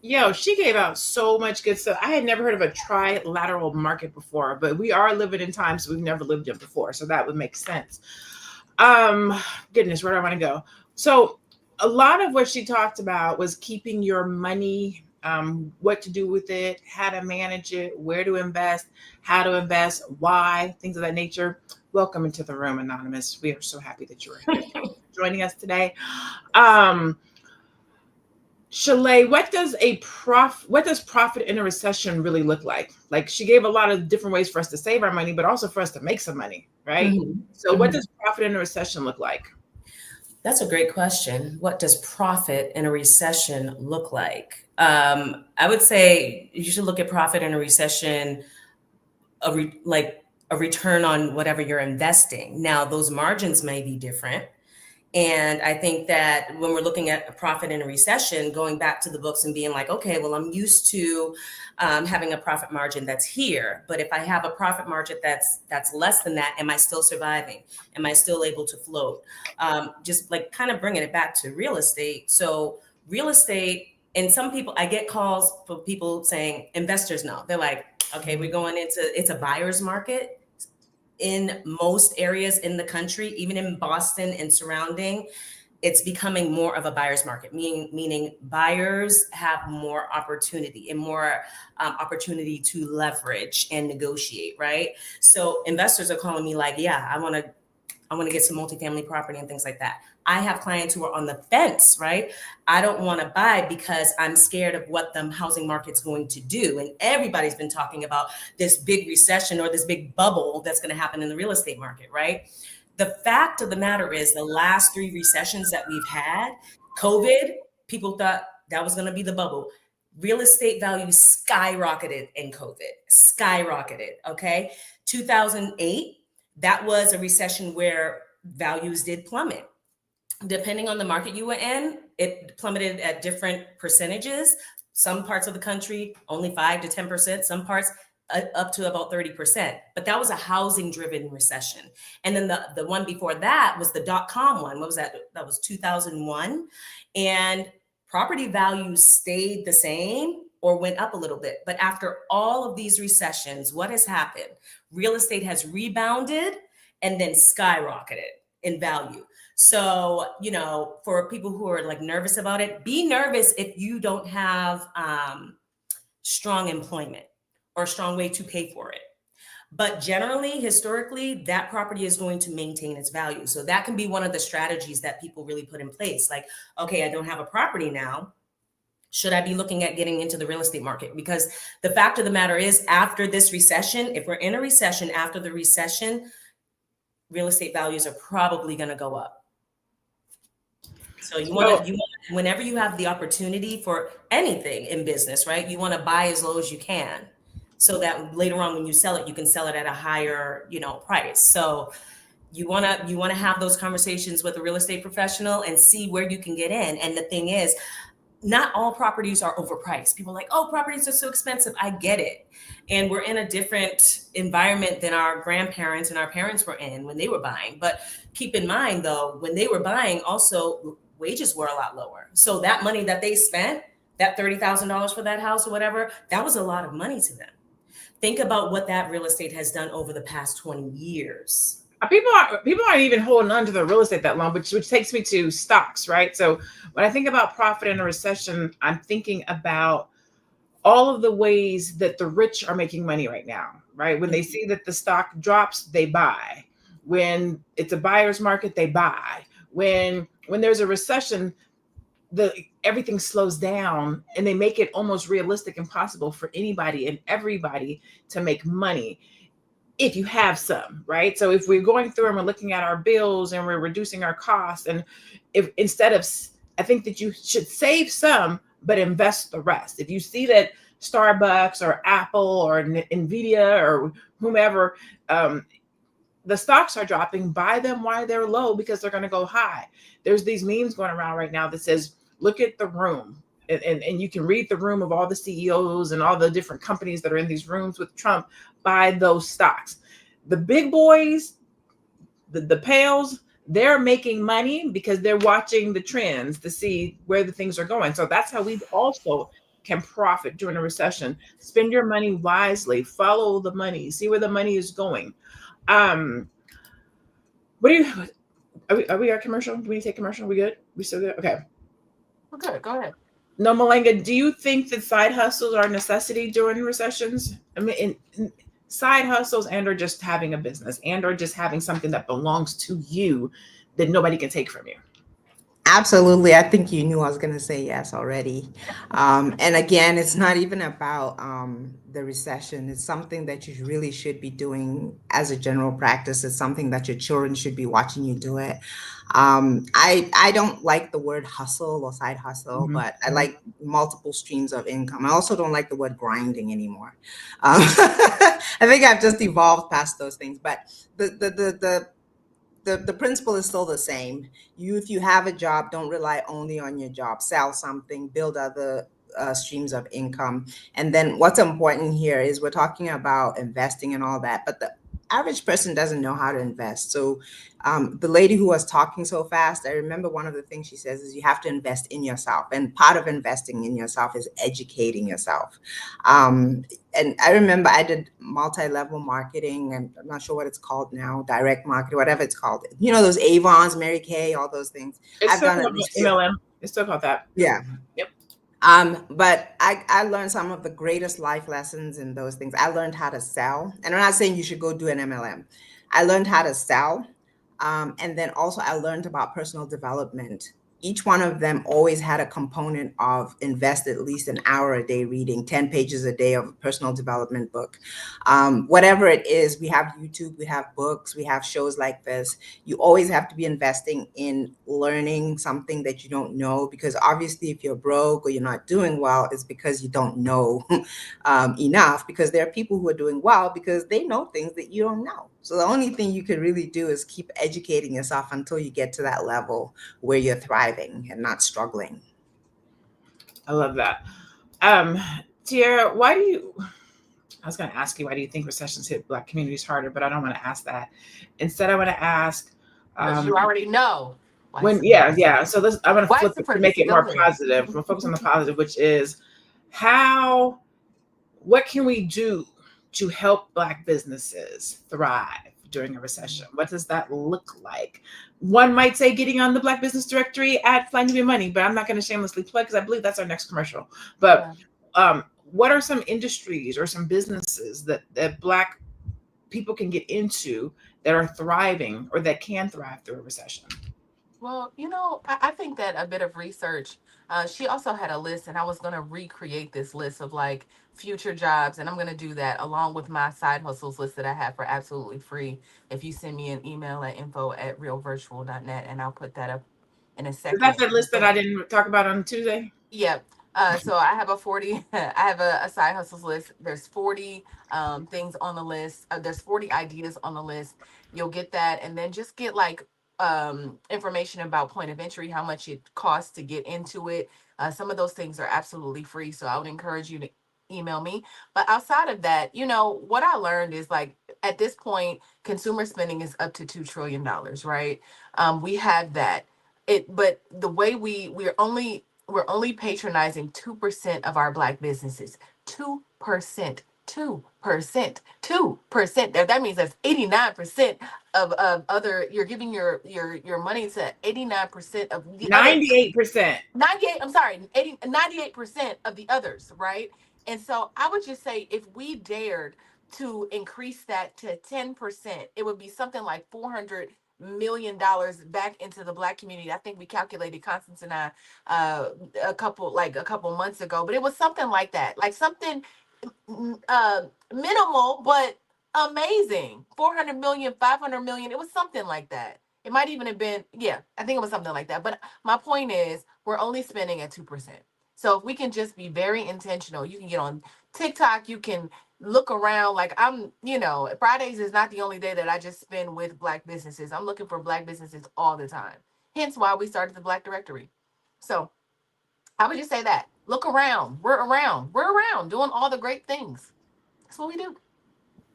Yo, she gave out so much good stuff. I had never heard of a trilateral market before, but we are living in times we've never lived in before, so that would make sense. Goodness, where do I want to go? So a lot of what she talked about was keeping your money, what to do with it, how to manage it, where to invest, how to invest, why, things of that nature. Welcome into the room, Anonymous. We are so happy that you're here joining us today. Shalaye, what does profit in a recession really look like? Like, she gave a lot of different ways for us to save our money, but also for us to make some money, right? Mm-hmm. So what does profit in a recession look like? That's a great question. What does profit in a recession look like? I would say you should look at profit in a recession, like a return on whatever you're investing. Now, those margins may be different. And I think that when we're looking at a profit in a recession, going back to the books and being like, okay, well, I'm used to having a profit margin that's here. But if I have a profit margin that's less than that, am I still surviving? Am I still able to float? Just like kind of bringing it back to real estate. So real estate, and some people, I get calls from people saying, investors know. They're like, okay, we're going into, it's a buyer's market. In most areas in the country, even in Boston and surrounding, it's becoming more of a buyer's market, meaning buyers have more opportunity and more opportunity to leverage and negotiate, right? So investors are calling me like, yeah, I want to get some multifamily property and things like that. I have clients who are on the fence, right? I don't want to buy because I'm scared of what the housing market's going to do. And everybody's been talking about this big recession or this big bubble that's going to happen in the real estate market, right? The fact of the matter is the last 3 recessions that we've had, COVID, people thought that was going to be the bubble. Real estate values skyrocketed in COVID, okay? 2008, that was a recession where values did plummet. Depending on the market you were in, it plummeted at different percentages. Some parts of the country, only 5 to 10%, some parts up to about 30%. But that was a housing-driven recession. And then the one before that was the dot-com one. What was that? That was 2001. And property values stayed the same or went up a little bit. But after all of these recessions, what has happened? Real estate has rebounded and then skyrocketed in value. So, for people who are like nervous about it, be nervous if you don't have strong employment or a strong way to pay for it. But generally, historically, that property is going to maintain its value. So that can be one of the strategies that people really put in place. Like, okay, I don't have a property now. Should I be looking at getting into the real estate market? Because the fact of the matter is, after this recession, if we're in a recession, after the recession, real estate values are probably going to go up. So you want to, whenever you have the opportunity for anything in business, right? You want to buy as low as you can, so that later on when you sell it, you can sell it at a higher, price. So you want to have those conversations with a real estate professional and see where you can get in. And the thing is, not all properties are overpriced. People are like, oh, properties are so expensive. I get it. And we're in a different environment than our grandparents and our parents were in when they were buying. But keep in mind, though, when they were buying, also wages were a lot lower. So that money that they spent, that $30,000 for that house or whatever, that was a lot of money to them. Think about what that real estate has done over the past 20 years. People aren't even holding on to the real estate that long, which takes me to stocks, right? So when I think about profit in a recession, I'm thinking about all of the ways that the rich are making money right now, right? When they see that the stock drops, they buy. When it's a buyer's market, they buy. When there's a recession, everything slows down, and they make it almost realistic and possible for anybody and everybody to make money if you have some, right? So if we're going through and we're looking at our bills and we're reducing our costs, and I think that you should save some, but invest the rest. If you see that Starbucks or Apple or Nvidia or whomever, the stocks are dropping, buy them while they're low, because they're going to go high. There's these memes going around right now that says, look at the room. And you can read the room of all the CEOs and all the different companies that are in these rooms with Trump. Buy those stocks. The big boys, the pails, they're making money because they're watching the trends to see where the things are going. So that's how we also can profit during a recession. Spend your money wisely. Follow the money. See where the money is going. Are we at commercial? Do we need to take commercial? We good? We still good? Okay. We're good. Go ahead. Nomalanga, do you think that side hustles are a necessity during recessions? I mean, side hustles or just having a business or just having something that belongs to you that nobody can take from you? Absolutely. I think you knew I was going to say yes already. And again, it's not even about the recession. It's something that you really should be doing as a general practice. It's something that your children should be watching you do it. I don't like the word hustle or side hustle, but I like multiple streams of income. I also don't like the word grinding anymore. I think I've just evolved past those things, but the principle is still the same. If you have a job, don't rely only on your job. Sell something, build other streams of income. And then what's important here is we're talking about investing and all that, but the average person doesn't know how to invest. So the lady who was talking so fast, I remember one of the things she says is you have to invest in yourself. And part of investing in yourself is educating yourself. And I remember I did multi-level marketing, and I'm not sure what it's called now, direct marketing, whatever it's called. You know, those Avons, Mary Kay, all those things. It's MLM. It's still called that. Yeah. Yep. But I learned some of the greatest life lessons in those things. I learned how to sell, and I'm not saying you should go do an MLM. I learned how to sell. And then also I learned about personal development. Each one of them always had a component of invest at least an hour a day reading 10 pages a day of a personal development book. Whatever it is, we have YouTube, we have books, we have shows like this. You always have to be investing in learning something that you don't know, because obviously if you're broke or you're not doing well, it's because you don't know enough, because there are people who are doing well because they know things that you don't know. So the only thing you can really do is keep educating yourself until you get to that level where you're thriving and not struggling. I love that. Tiara, I was going to ask you, why do you think recessions hit Black communities harder? But I don't want to ask that. Instead, I want to ask. You already know. So I'm going to flip it to make it more positive. We'll focus on the positive, which is what can we do to help Black businesses thrive during a recession? What does that look like? One might say getting on the Black Business Directory at Fly Nubian Money, but I'm not going to shamelessly plug because I believe that's our next commercial. But what are some industries or some businesses that Black people can get into that are thriving or that can thrive through a recession? Well, I think that a bit of research. She also had a list, and I was going to recreate this list of like future jobs, and I'm going to do that along with my side hustles list that I have for absolutely free. If you send me an email at info@realvirtual.net, and I'll put that up in a Is that second. the list that I didn't talk about on Tuesday? Yep. So I have I have a side hustles list. There's 40 things on the list. There's 40 ideas on the list. You'll get that, and then just get like information about point of entry, how much it costs to get into it. Some of those things are absolutely free, so I would encourage you to email me. But outside of that, what I learned is like at this point, consumer spending is up to $2 trillion, right? We have that. But the way we're only patronizing 2% of our black businesses. 2%. 2%. 2%. That means that's 89% of other, you're giving your money to 89% of the other 98%. 98, I'm sorry, 98% of the others, right? And so I would just say if we dared to increase that to 10%, it would be something like $400 million back into the black community. I think we calculated, Constance and I, a couple months ago, but it was something like that, like something minimal but amazing. 400 million, 500 million, it was something like that. It might even have been, yeah, I think it was something like that. But my point is, we're only spending at 2%. So if we can just be very intentional, you can get on TikTok, you can look around. Like Fridays is not the only day that I just spend with black businesses. I'm looking for black businesses all the time. Hence why we started the Black Directory. So I would just say that. Look around. We're around. We're around doing all the great things. That's what we do.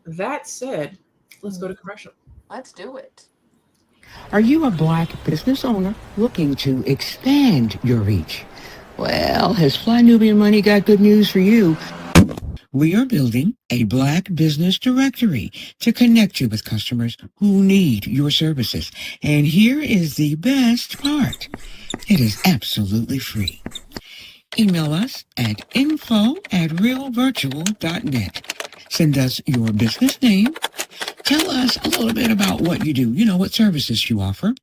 That said, let's go to commercial. Let's do it. Are you a black business owner looking to expand your reach? Well, has Fly Nubian Money got good news for you? We are building a black business directory to connect you with customers who need your services. And here is the best part. It is absolutely free. Email us at info@realvirtual.net. Send us your business name. Tell us a little bit about what you do, what services you offer,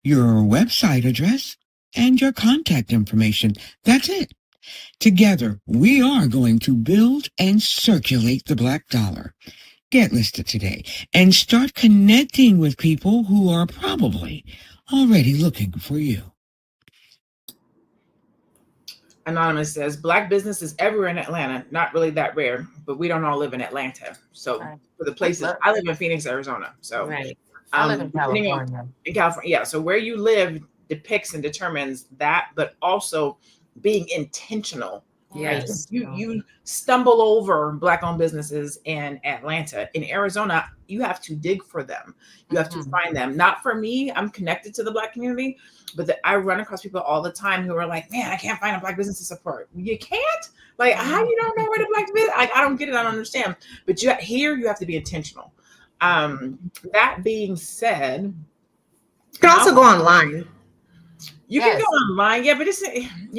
your website address, and your contact information. That's it. Together, we are going to build and circulate the black dollar. Get listed today and start connecting with people who are probably already looking for you. Anonymous says, black business is everywhere in Atlanta. Not really that rare, but we don't all live in Atlanta. So Right. for the places, I live in Phoenix, Arizona. So Right. I live in California. Yeah. So where you live depicts and determines that, but also being intentional. Yes. Right? You stumble over black-owned businesses in Atlanta. In Arizona, you have to dig for them. You have to find them. Not for me. I'm connected to the black community, but I run across people all the time who are like, man, I can't find a black business to support. You can't? Like, how you don't know where the black business? I don't get it. I don't understand. But you have to be intentional. That being said, You can also go online. You can go online, yeah, but you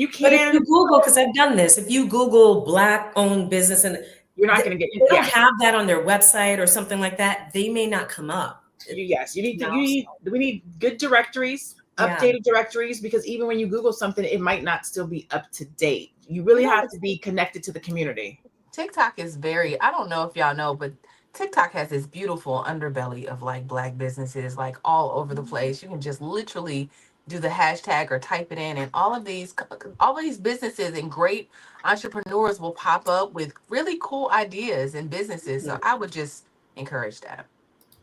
can't. But if you Google, because I've done this, if you Google black-owned business, and you're not going to get. They don't have that on their website or something like that. They may not come up. Yes, we need good directories, updated directories, because even when you Google something, it might not still be up to date. You really have to be connected to the community. TikTok is I don't know if y'all know, but TikTok has this beautiful underbelly of like black businesses like all over the place. You can just literally do the hashtag or type it in, and all of these businesses and great entrepreneurs will pop up with really cool ideas and businesses. So I would just encourage that.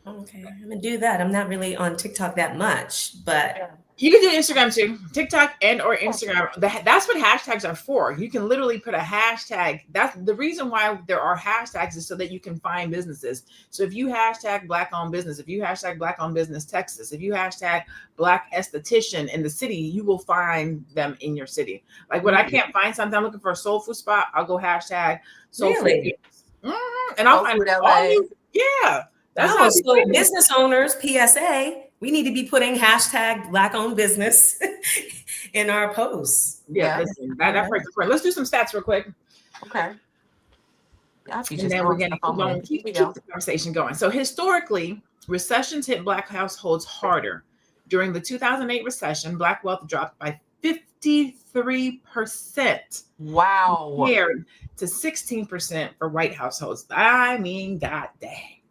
Okay, I'm gonna do that. I'm not really on TikTok that much, but you can do Instagram too. TikTok or Instagram. That's what hashtags are for. You can literally put a hashtag. That's the reason why there are hashtags, is so that you can find businesses. So if you hashtag black-owned business, if you hashtag black-owned business Texas, if you hashtag black esthetician in the city, you will find them in your city. Like when I can't find something, I'm looking for a soul food spot, I'll go hashtag soul food. And I'll find all you. Yeah. So business owners, PSA, we need to be putting hashtag black-owned business in our posts. Yeah. Listen, that breaks the point. Let's do some stats real quick. Okay. And then we're going to keep the conversation going. So historically, recessions hit black households harder During the 2008 recession, Black wealth dropped by 53%. Wow. Compared to 16% for white households. I mean, god dang.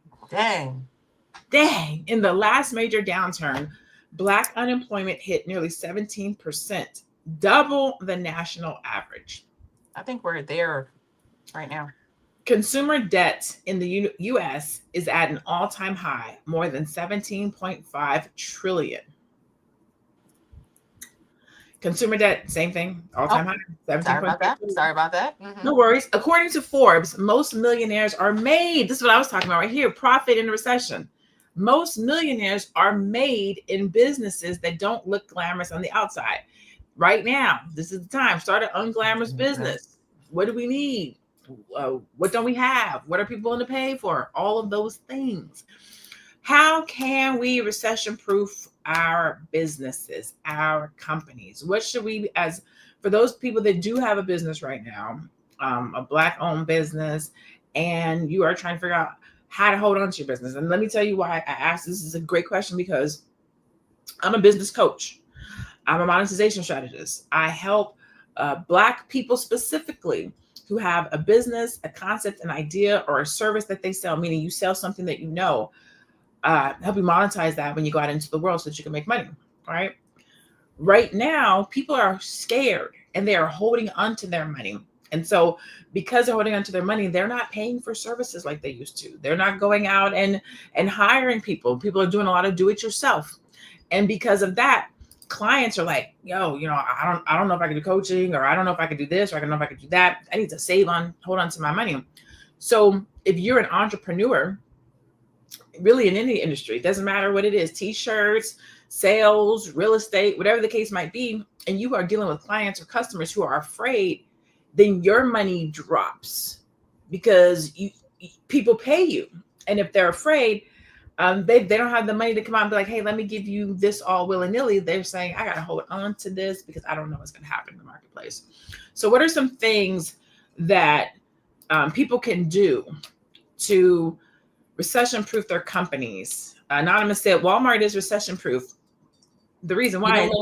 Dang. In the last major downturn, Black unemployment hit nearly 17%, double the national average. I think we're there right now. Consumer debt in the U.S. is at an all-time high, more than $17.5 trillion. Consumer debt, same thing, all-time high. Sorry about that. Sorry about that. Mm-hmm. No worries. According to Forbes, most millionaires are made. This is what I was talking about right here. Profit in a recession. Most millionaires are made in businesses that don't look glamorous on the outside. Right now, this is the time. Start an unglamorous business. What do we need? What don't we have? What are people willing to pay for? All of those things. How can we recession-proof our businesses, our companies? What should we, as for those people that do have a business right now, a Black-owned business, and you are trying to figure out how to hold on to your business? And let me tell you why I asked. This is a great question because I'm a business coach. I'm a monetization strategist. I help Black people specifically who have a business, a concept, an idea, or a service that they sell, meaning you sell something that you know, help you monetize that when you go out into the world so that you can make money, all right? Right now, people are scared and they are holding onto their money. And so because they're holding onto their money, they're not paying for services like they used to. They're not going out and hiring people. People are doing a lot of do-it-yourself. And because of that, clients are like, yo, I don't know if I can do coaching, or I don't know if I can do this, or I don't know if I can do that. I need to hold on to my money. So if you're an entrepreneur, really in any industry, it doesn't matter what it is, t-shirts, sales, real estate, whatever the case might be, and you are dealing with clients or customers who are afraid, then your money drops because people pay you. And if they're afraid, they don't have the money to come out and be like, hey, let me give you this all willy-nilly. They're saying, I got to hold on to this because I don't know what's going to happen in the marketplace. So what are some things that people can do to recession-proof their companies? Anonymous said, Walmart is recession-proof. The reason why is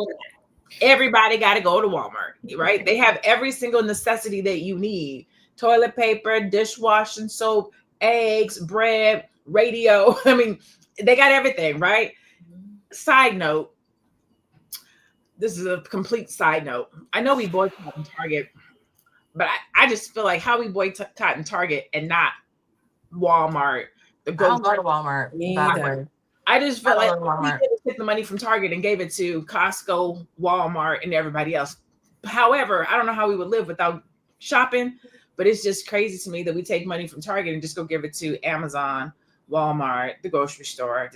everybody got to go to Walmart, right? They have every single necessity that you need. Toilet paper, dishwashing soap, eggs, bread, radio. I mean, they got everything, right? Side note. This is a complete side note. I know we boycott Target, but I just feel like how we boycott Target and not Walmart. I don't go to Walmart. I just felt like we could have took the money from Target and gave it to Costco, Walmart, and everybody else. However, I don't know how we would live without shopping, but it's just crazy to me that we take money from Target and just go give it to Amazon, Walmart, the grocery store.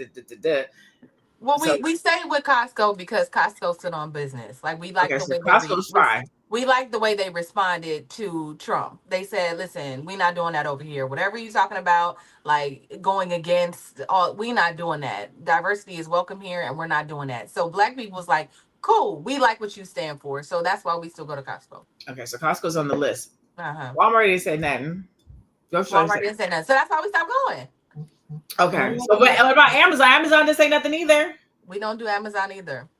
Well, we stay with Costco because Costco stood on business. Like we like the way Costco's fine. We like the way they responded to Trump. They said, listen, we're not doing that over here. Whatever you're talking about, like going against all, we're not doing that. Diversity is welcome here and we're not doing that. So Black people was like, cool, we like what you stand for. So that's why we still go to Costco. Okay, so Costco's on the list. Walmart didn't say nothing. Walmart didn't say nothing. So that's why we stopped going. Okay. So what about Amazon? Amazon didn't say nothing either. We don't do Amazon either.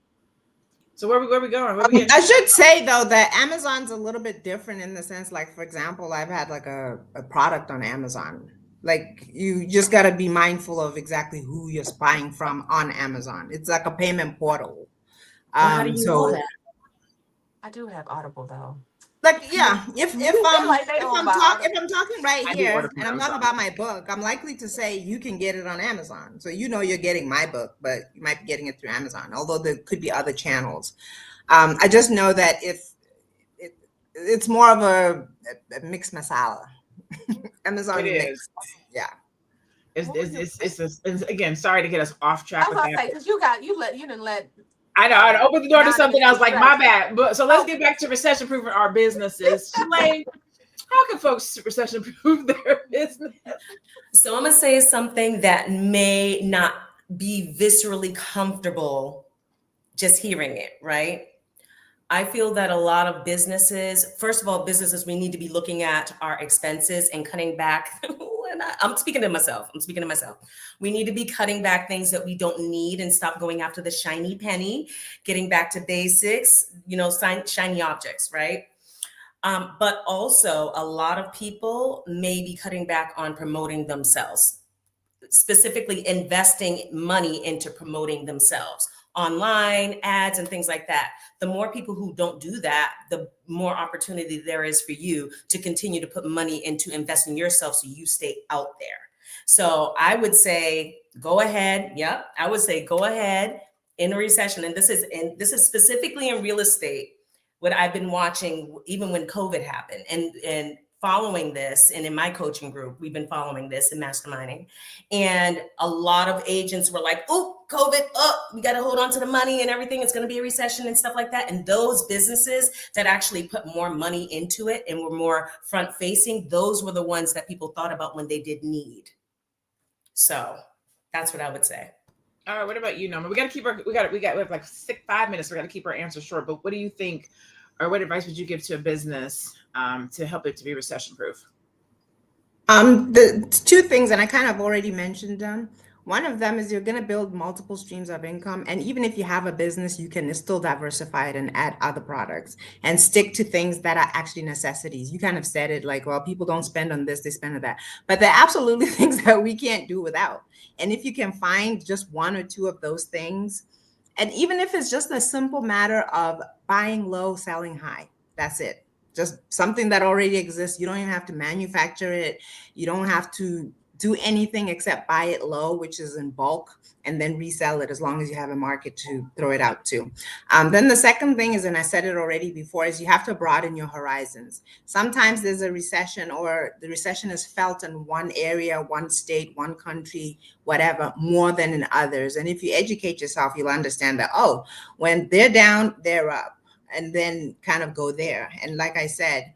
So where we going? I should say though that Amazon's a little bit different in the sense, like for example, I've had like a product on Amazon. Like you just got to be mindful of exactly who you're buying from on Amazon. It's like a payment portal. How do you know that? I do have Audible though. Like yeah, if I'm talking right here and I'm talking about my book, I'm likely to say you can get it on Amazon. So you're getting my book, but you might be getting it through Amazon. Although there could be other channels. I just know that it's more of a mixed masala. Amazon mix, yeah. It's again. Sorry to get us off track. I was gonna say because you didn't let. I know. I opened the door to something. I was like, my bad. But so let's get back to recession-proofing our businesses. Shalaye, how can folks recession-proof their business? So I'm gonna say something that may not be viscerally comfortable just hearing it, right? I feel that a lot of businesses, first of all, we need to be looking at our expenses and cutting back I'm speaking to myself. We need to be cutting back things that we don't need and stop going after the shiny penny, getting back to basics, shiny objects, right? But also a lot of people may be cutting back on promoting themselves, specifically investing money into promoting themselves, online ads and things like that. The more people who don't do that, the more opportunity there is for you to continue to put money into investing yourself so you stay out there. So I would say go ahead. Yep, I would say go ahead in a recession. And this is specifically in real estate, what I've been watching even when COVID happened, and following this, and in my coaching group, we've been following this and masterminding. And a lot of agents were like, oh, COVID, we got to hold on to the money and everything. It's going to be a recession and stuff like that. And those businesses that actually put more money into it and were more front facing, those were the ones that people thought about when they did need. So that's what I would say. All right. What about you, Norma? We got to keep we have like 5 minutes. We got to keep our answers short. But what do you think, or what advice would you give to a business to help it to be recession proof? The two things, and I kind of already mentioned them. One of them is you're going to build multiple streams of income. And even if you have a business, you can still diversify it and add other products and stick to things that are actually necessities. You kind of said it like, well, people don't spend on this, they spend on that. But they're absolutely things that we can't do without. And if you can find just one or two of those things, and even if it's just a simple matter of buying low, selling high, that's it. Just something that already exists. You don't even have to manufacture it. You don't have to do anything except buy it low, which is in bulk, and then resell it as long as you have a market to throw it out to. Then the second thing is, and I said it already before, is you have to broaden your horizons. Sometimes there's a recession, or the recession is felt in one area, one state, one country, whatever, more than in others. And if you educate yourself, you'll understand that, oh, when they're down, they're up, and then kind of go there. And like I said,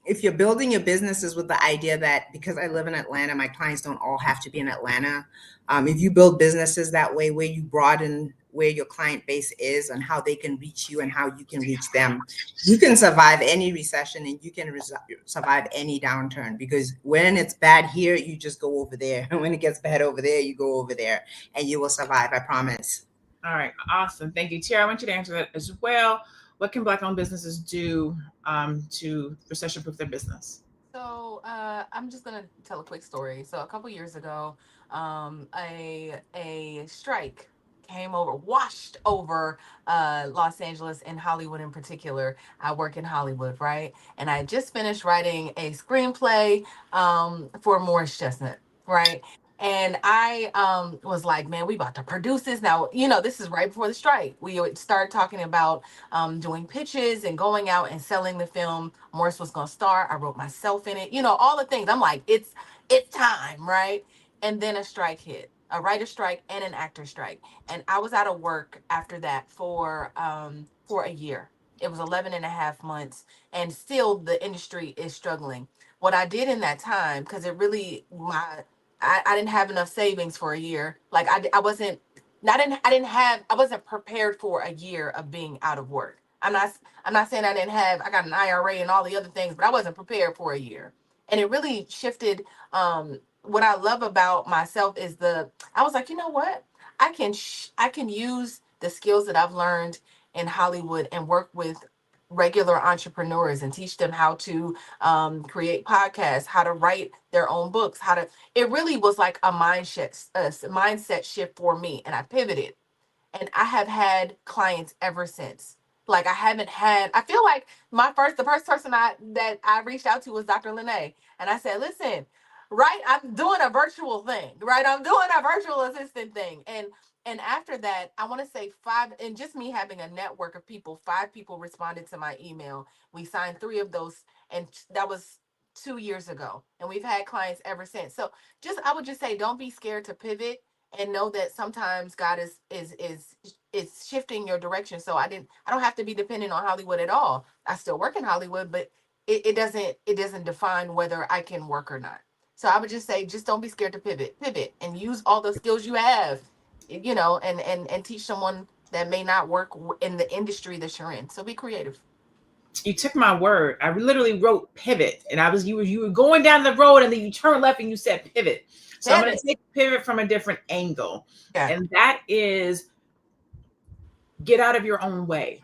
if you're building your businesses with the idea that because I live in Atlanta, my clients don't all have to be in Atlanta. If you build businesses that way, where you broaden where your client base is and how they can reach you and how you can reach them, you can survive any recession and you can survive any downturn, because when it's bad here, you just go over there. And when it gets bad over there, you go over there, and you will survive, I promise. All right. Awesome. Thank you. Tiara, I want you to answer that as well. What can Black-owned businesses do to recession-proof their business? So I'm just gonna tell a quick story. So a couple years ago, a strike washed over Los Angeles and Hollywood in particular. I work in Hollywood, right? And I just finished writing a screenplay for Morris Chestnut, right? And I was like, man, we about to produce this. Now, this is right before the strike. We started talking about doing pitches and going out and selling the film. Morris was going to star. I wrote myself in it. All the things. I'm like, it's time, right? And then a strike hit, a writer strike and an actor strike. And I was out of work after that for a year. It was 11 and a half months. And still the industry is struggling. What I did in that time, because it really, I didn't have enough savings for a year. Like I wasn't prepared for a year of being out of work. I'm not saying I got an IRA and all the other things, but I wasn't prepared for a year. And it really shifted. What I love about myself is I was like, you know what? I can use the skills that I've learned in Hollywood and work with regular entrepreneurs and teach them how to create podcasts, how to write their own books, it really was like a mindset shift for me. And I pivoted, and I have had clients ever since. Like I feel like the first person that I reached out to was Dr. LaNée. And I said, listen, right, I'm doing a virtual thing, right? I'm doing a virtual assistant thing. And after that, I want to say 5, and just me having a network of people, 5 people responded to my email. We signed 3 of those, and that was 2 years ago. And we've had clients ever since. So I would just say, don't be scared to pivot, and know that sometimes God is shifting your direction. So I don't have to be dependent on Hollywood at all. I still work in Hollywood, but it doesn't define whether I can work or not. So I would just say, just don't be scared to pivot and use all the skills you have, and teach someone that may not work in the industry that you're in. So be creative. you took my word. I literally wrote pivot, and you were going down the road, and then you turned left and you said pivot. So I'm going to take pivot from a different angle, and that is get out of your own way.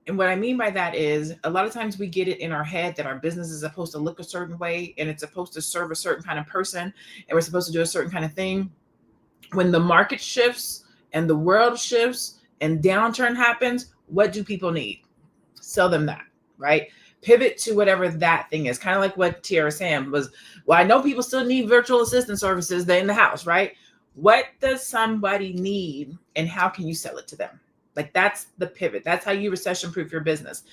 And what I mean by that is a lot of times we get it in our head that our business is supposed to look a certain way and it's supposed to serve a certain kind of person and we're supposed to do a certain kind of thing. When the market shifts and the world shifts and downturn happens, what do people need? Sell them that, right? Pivot to whatever that thing is. Kind of like what Tiara saying was, well, I know people still need virtual assistant services. They're in the house, right? What does somebody need and how can you sell it to them? Like that's the pivot. That's how you recession proof your business.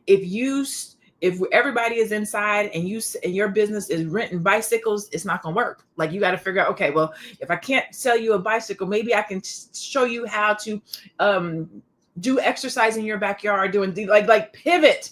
If everybody is inside and your business is renting bicycles, it's not going to work. Like you got to figure out, okay, well, if I can't sell you a bicycle, maybe I can show you how to do exercise in your backyard, doing like pivot,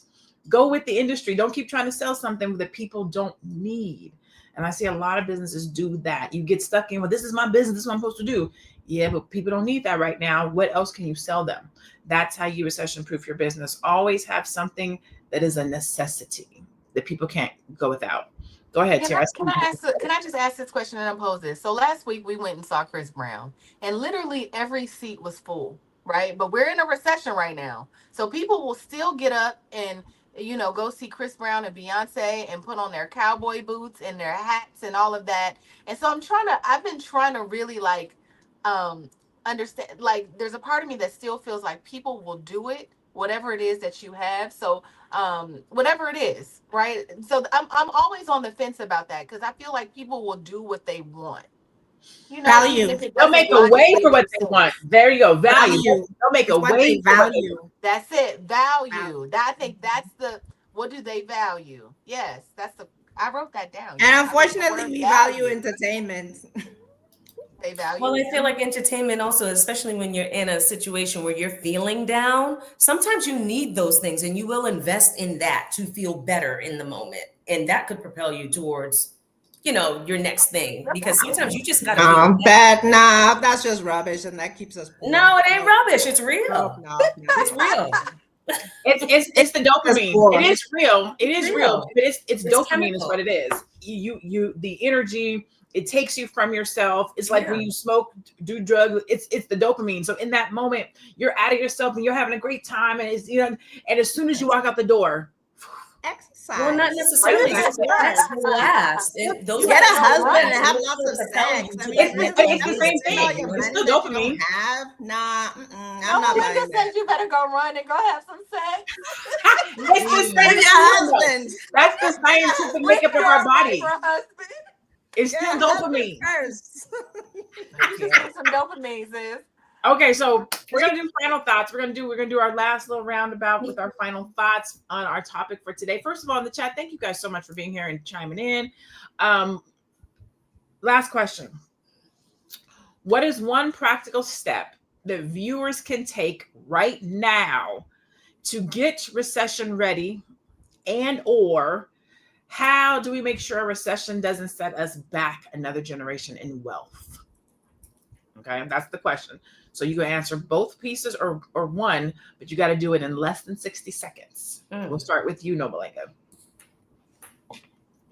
go with the industry. Don't keep trying to sell something that people don't need. And I see a lot of businesses do that. You get stuck in, well, this is my business. This is what I'm supposed to do. Yeah, but people don't need that right now. What else can you sell them? That's how you recession proof your business. Always have something that is a necessity that people can't go without. Go ahead, Tiara. Can I just ask this question and pose this? So last week we went and saw Chris Brown and literally every seat was full, right? But we're in a recession right now. So people will still get up and go see Chris Brown and Beyonce and put on their cowboy boots and their hats and all of that. And so I've been trying to really understand, like there's a part of me that still feels like people will do it, whatever it is that you have. So whatever it is, right? So I'm always on the fence about that because I feel like people will do what they want. Value. They'll make a way for what they want. There you go. Value. They'll make a way for value. That's it. Value. I think that's what do they value? Yes, I wrote that down. And unfortunately, we value entertainment. They value. Well, I feel like entertainment also, especially when you're in a situation where you're feeling down, sometimes you need those things and you will invest in that to feel better in the moment. And that could propel you towards, your next thing, because sometimes you just gotta that's just rubbish, and that keeps us poor. No, it ain't rubbish. It's real. No. It's real. It's the dopamine. It is real. It is real. But it's dopamine chemical. Is what it is. You the energy. It takes you from yourself. It's like when you smoke, do drugs. It's the dopamine. So in that moment, you're out of yourself and you're having a great time. And it's and as soon as you walk out the door, exercise. Well, not necessarily. That's last. Those get a husband and have lots of sex. It's the same thing. It's still dopamine. I'm not like that. Said you better go run and go have some sex. It's the same husband. That's the scientific makeup of our body. It's still dopamine. You just need some dopamine, sis. Okay, so we're gonna do final thoughts. We're gonna do our last little roundabout with our final thoughts on our topic for today. First of all, in the chat, thank you guys so much for being here and chiming in. Last question. What is one practical step that viewers can take right now to get recession ready, and or how do we make sure a recession doesn't set us back another generation in wealth? Okay, that's the question. So you can answer both pieces or one, but you got to do it in less than 60 seconds. We'll start with you, Nomalanga.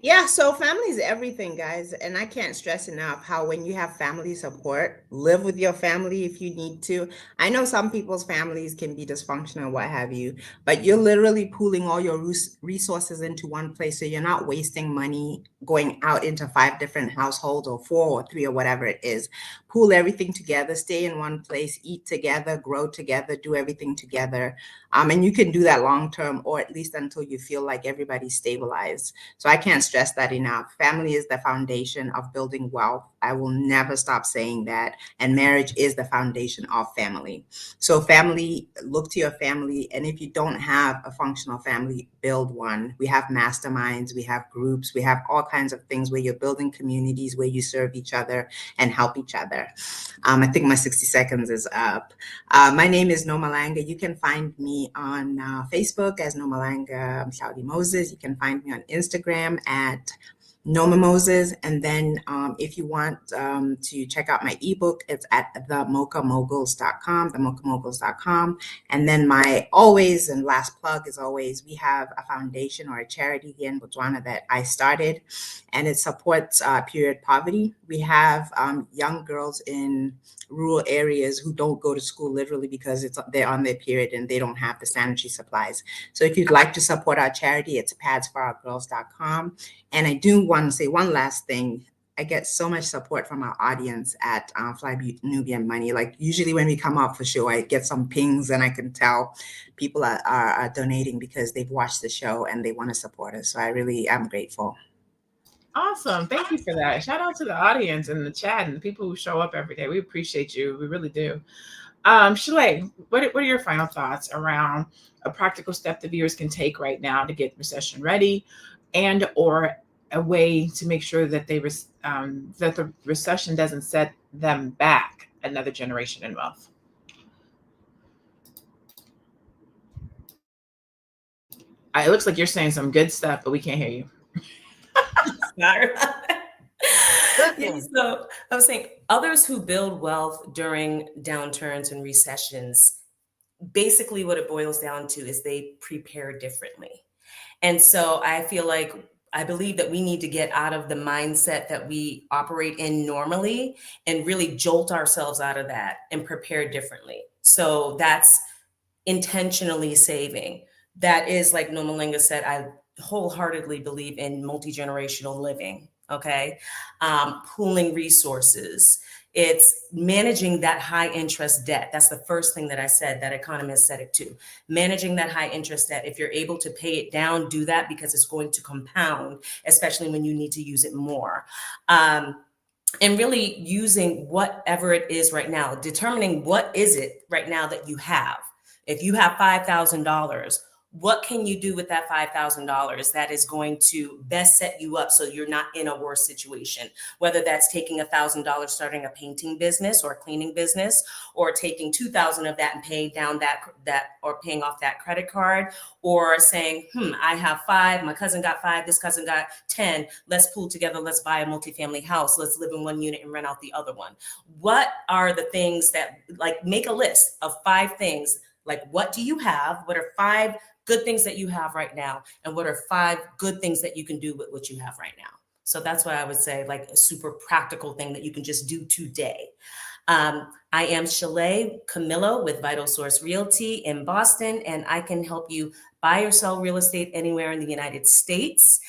Yeah, so family is everything, guys. And I can't stress enough how when you have family support, live with your family if you need to. I know some people's families can be dysfunctional, what have you, but you're literally pooling all your resources into one place. So you're not wasting money going out into 5 different households or 4 or 3 or whatever it is. Pool everything together, stay in one place, eat together, grow together, do everything together. And you can do that long term, or at least until you feel like everybody's stabilized. So I can't stress that enough. Family is the foundation of building wealth. I will never stop saying that. And marriage is the foundation of family. So family, look to your family. And if you don't have a functional family, build one. We have masterminds, we have groups, we have all kinds of things where you're building communities, where you serve each other and help each other. I think my 60 seconds is up. My name is Nomalanga. You can find me on Facebook as Nomalanga Shalaye Moses. You can find me on Instagram at Nomamoses. And then if you want to check out my ebook, it's at themochamoguls.com. And then my always and last plug is always, we have a foundation or a charity here in Botswana that I started, and it supports period poverty. We have young girls in rural areas who don't go to school literally because they're on their period and they don't have the sanitary supplies. So if you'd like to support our charity, it's padsforourgirls.com. And I do want to say one last thing. I get so much support from our audience at Fly Nubian Money. Like usually when we come out for show, I get some pings and I can tell people are donating because they've watched the show and they want to support us. So I really am grateful. Awesome. Thank you for that. Shout out to the audience and the chat and the people who show up every day. We appreciate you. We really do. Shalaye, what are your final thoughts around a practical step the viewers can take right now to get recession ready, and or a way to make sure that that the recession doesn't set them back another generation in wealth? It looks like you're saying some good stuff, but we can't hear you. Sorry. So I was saying, others who build wealth during downturns and recessions, basically what it boils down to is they prepare differently. And so I believe that we need to get out of the mindset that we operate in normally and really jolt ourselves out of that and prepare differently. So that's intentionally saving. That is, like Nomalanga said, I wholeheartedly believe in multi-generational living. Okay. Pooling resources. It's managing that high interest debt. That's the first thing that I said, that Economists said it too. Managing that high interest debt. If you're able to pay it down, do that, because it's going to compound, especially when you need to use it more. And really using whatever it is right now, determining what is it right now that you have. If you have $5,000, what can you do with that $5,000 that is going to best set you up so you're not in a worse situation? Whether that's taking $1,000, starting a painting business or a cleaning business, or taking $2,000 of that and paying down that or paying off that credit card, or saying, I have 5, my cousin got 5, this cousin got 10. Let's pool together. Let's buy a multifamily house. Let's live in one unit and rent out the other one. What are the things that, like, make a list of 5 things. Like, what do you have? What are 5 good things that you have right now? And what are 5 good things that you can do with what you have right now? So that's what I would say, like a super practical thing that you can just do today. I am Shalaye Camillo with Vital Source Realty in Boston, and I can help you buy or sell real estate anywhere in the United States.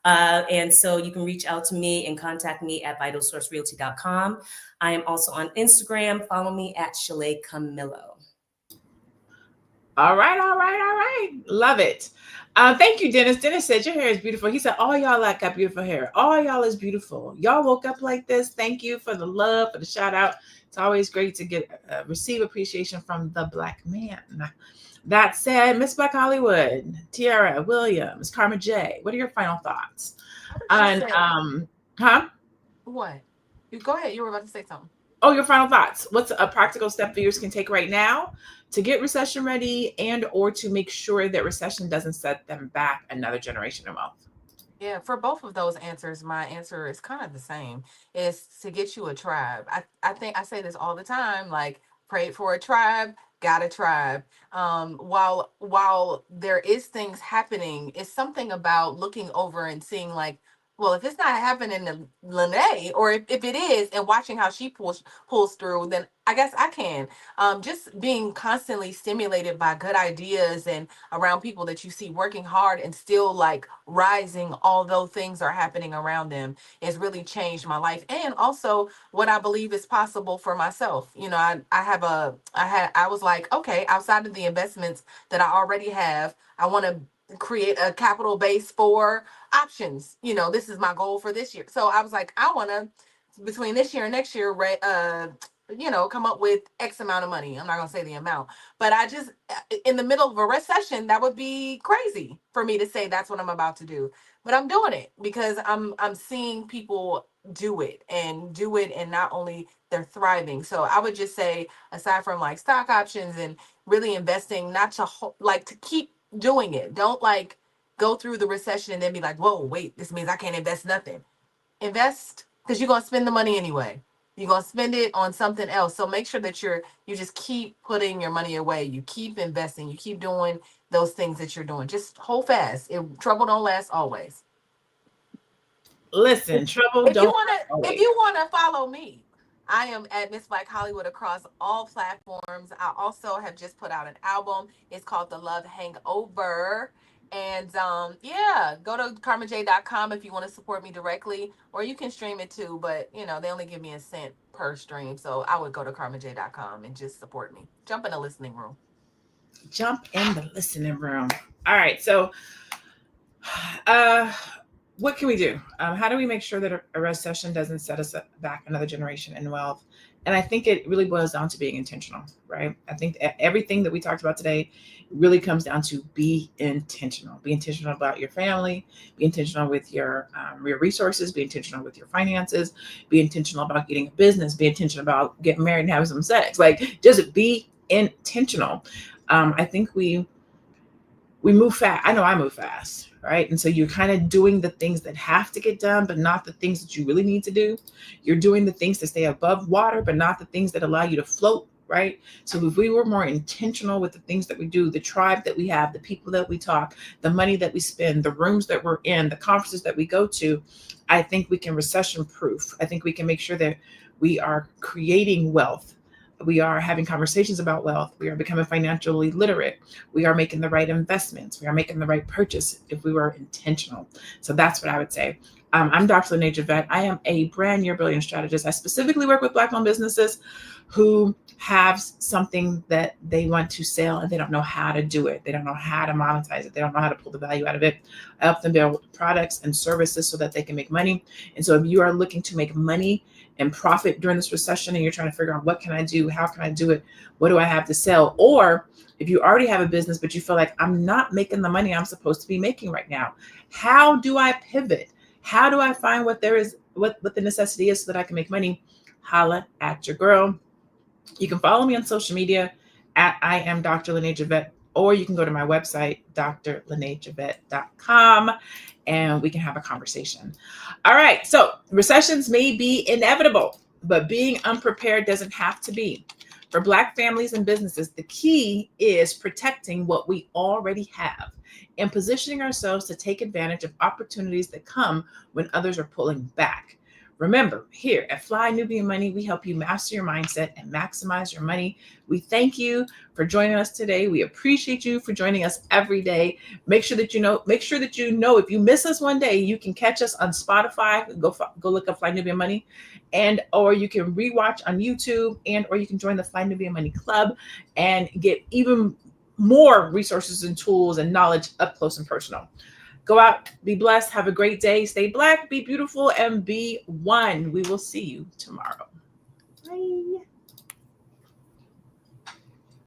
And so you can reach out to me and contact me at vitalsourcerealty.com. I am also on Instagram. Follow me at Shalaye Camillo. All right. Love it. Thank you, Dennis. Dennis said your hair is beautiful. He said, all y'all got beautiful hair. All y'all is beautiful. Y'all woke up like this. Thank you for the love, for the shout out. It's always great to receive appreciation from the Black man. That said, Miss Black Hollywood, Tiara Williams, Karma J, what are your final thoughts? What? You go ahead. You were about to say something. Oh, your final thoughts. What's a practical step viewers can take right now to get recession ready and or to make sure that recession doesn't set them back another generation of wealth? Yeah, for both of those answers, my answer is kind of the same. Is to get you a tribe. I think I say this all the time, like, prayed for a tribe, got a tribe. While there is things happening, it's something about looking over and seeing, like, well, if it's not happening to LaNée, or if it is, and watching how she pulls through, then I guess I can. Just being constantly stimulated by good ideas and around people that you see working hard and still, like, rising, although things are happening around them, has really changed my life. And also what I believe is possible for myself. You know, I was like, okay, outside of the investments that I already have, I want to create a capital base for options. You know, this is my goal for this year. So I was like, I want to, between this year and next year, come up with X amount of money. I'm not going to say the amount, but I just, in the middle of a recession, that would be crazy for me to say that's what I'm about to do. But I'm doing it because I'm seeing people do it and not only they're thriving. So I would just say, aside from like stock options and really investing, not to to keep doing it. Don't, like, go through the recession and then be like, whoa, wait, this means I can't invest nothing. Invest, because you're going to spend the money anyway. You're going to spend it on something else. So make sure that you just keep putting your money away. You keep investing. You keep doing those things that you're doing. Just hold fast. Trouble don't last always. Listen, trouble If you don't want to follow me, I am at Miss Black Hollywood across all platforms. I also have just put out an album. It's called The Love Hangover. And yeah, go to karmaj.com if you want to support me directly, or you can stream it too. But you know, they only give me a cent per stream, so I would go to karmaj.com and just support me. Jump in the listening room. Jump in the listening room. All right, so what can we do? How do we make sure that a recession doesn't set us back another generation in wealth? And I think it really boils down to being intentional, right? I think everything that we talked about today really comes down to be intentional. Be intentional about your family. Be intentional with your resources. Be intentional with your finances. Be intentional about getting a business. Be intentional about getting married and having some sex. Like, just be intentional. I think we move fast. I know I move fast, right? And so you're kind of doing the things that have to get done, but not the things that you really need to do. You're doing the things to stay above water, but not the things that allow you to float, right? So if we were more intentional with the things that we do, the tribe that we have, the people that we talk, the money that we spend, the rooms that we're in, the conferences that we go to, I think we can recession proof. I think we can make sure that we are creating wealth. We are having conversations about wealth. We are becoming financially literate. We are making the right investments. We are making the right purchase if we were intentional. So that's what I would say. I'm Dr. LaNée Javette. I am a brand year brilliant strategist. I specifically work with Black-owned businesses who have something that they want to sell and they don't know how to do it. They don't know how to monetize it. They don't know how to pull the value out of it. I help them build products and services so that they can make money. And so if you are looking to make money and profit during this recession and you're trying to figure out what can I do? How can I do it? What do I have to sell? Or if you already have a business, but you feel like I'm not making the money I'm supposed to be making right now, how do I pivot? How do I find what the necessity is so that I can make money? Holla at your girl. You can follow me on social media at I am Dr. LaNée Javette, or you can go to my website, drlanejavette.com, and we can have a conversation. All right. So recessions may be inevitable, but being unprepared doesn't have to be. For Black families and businesses, the key is protecting what we already have and positioning ourselves to take advantage of opportunities that come when others are pulling back. Remember, here at Fly Nubian Money, we help you master your mindset and maximize your money. We thank you for joining us today. We appreciate you for joining us every day. Make sure that you know if you miss us one day, you can catch us on Spotify. Go look up Fly Nubian Money, or you can rewatch on YouTube, or you can join the Fly Nubian Money Club and get even more resources and tools and knowledge up close and personal. Go out, be blessed, have a great day, stay Black, be beautiful, and be one. We will see you tomorrow. Bye.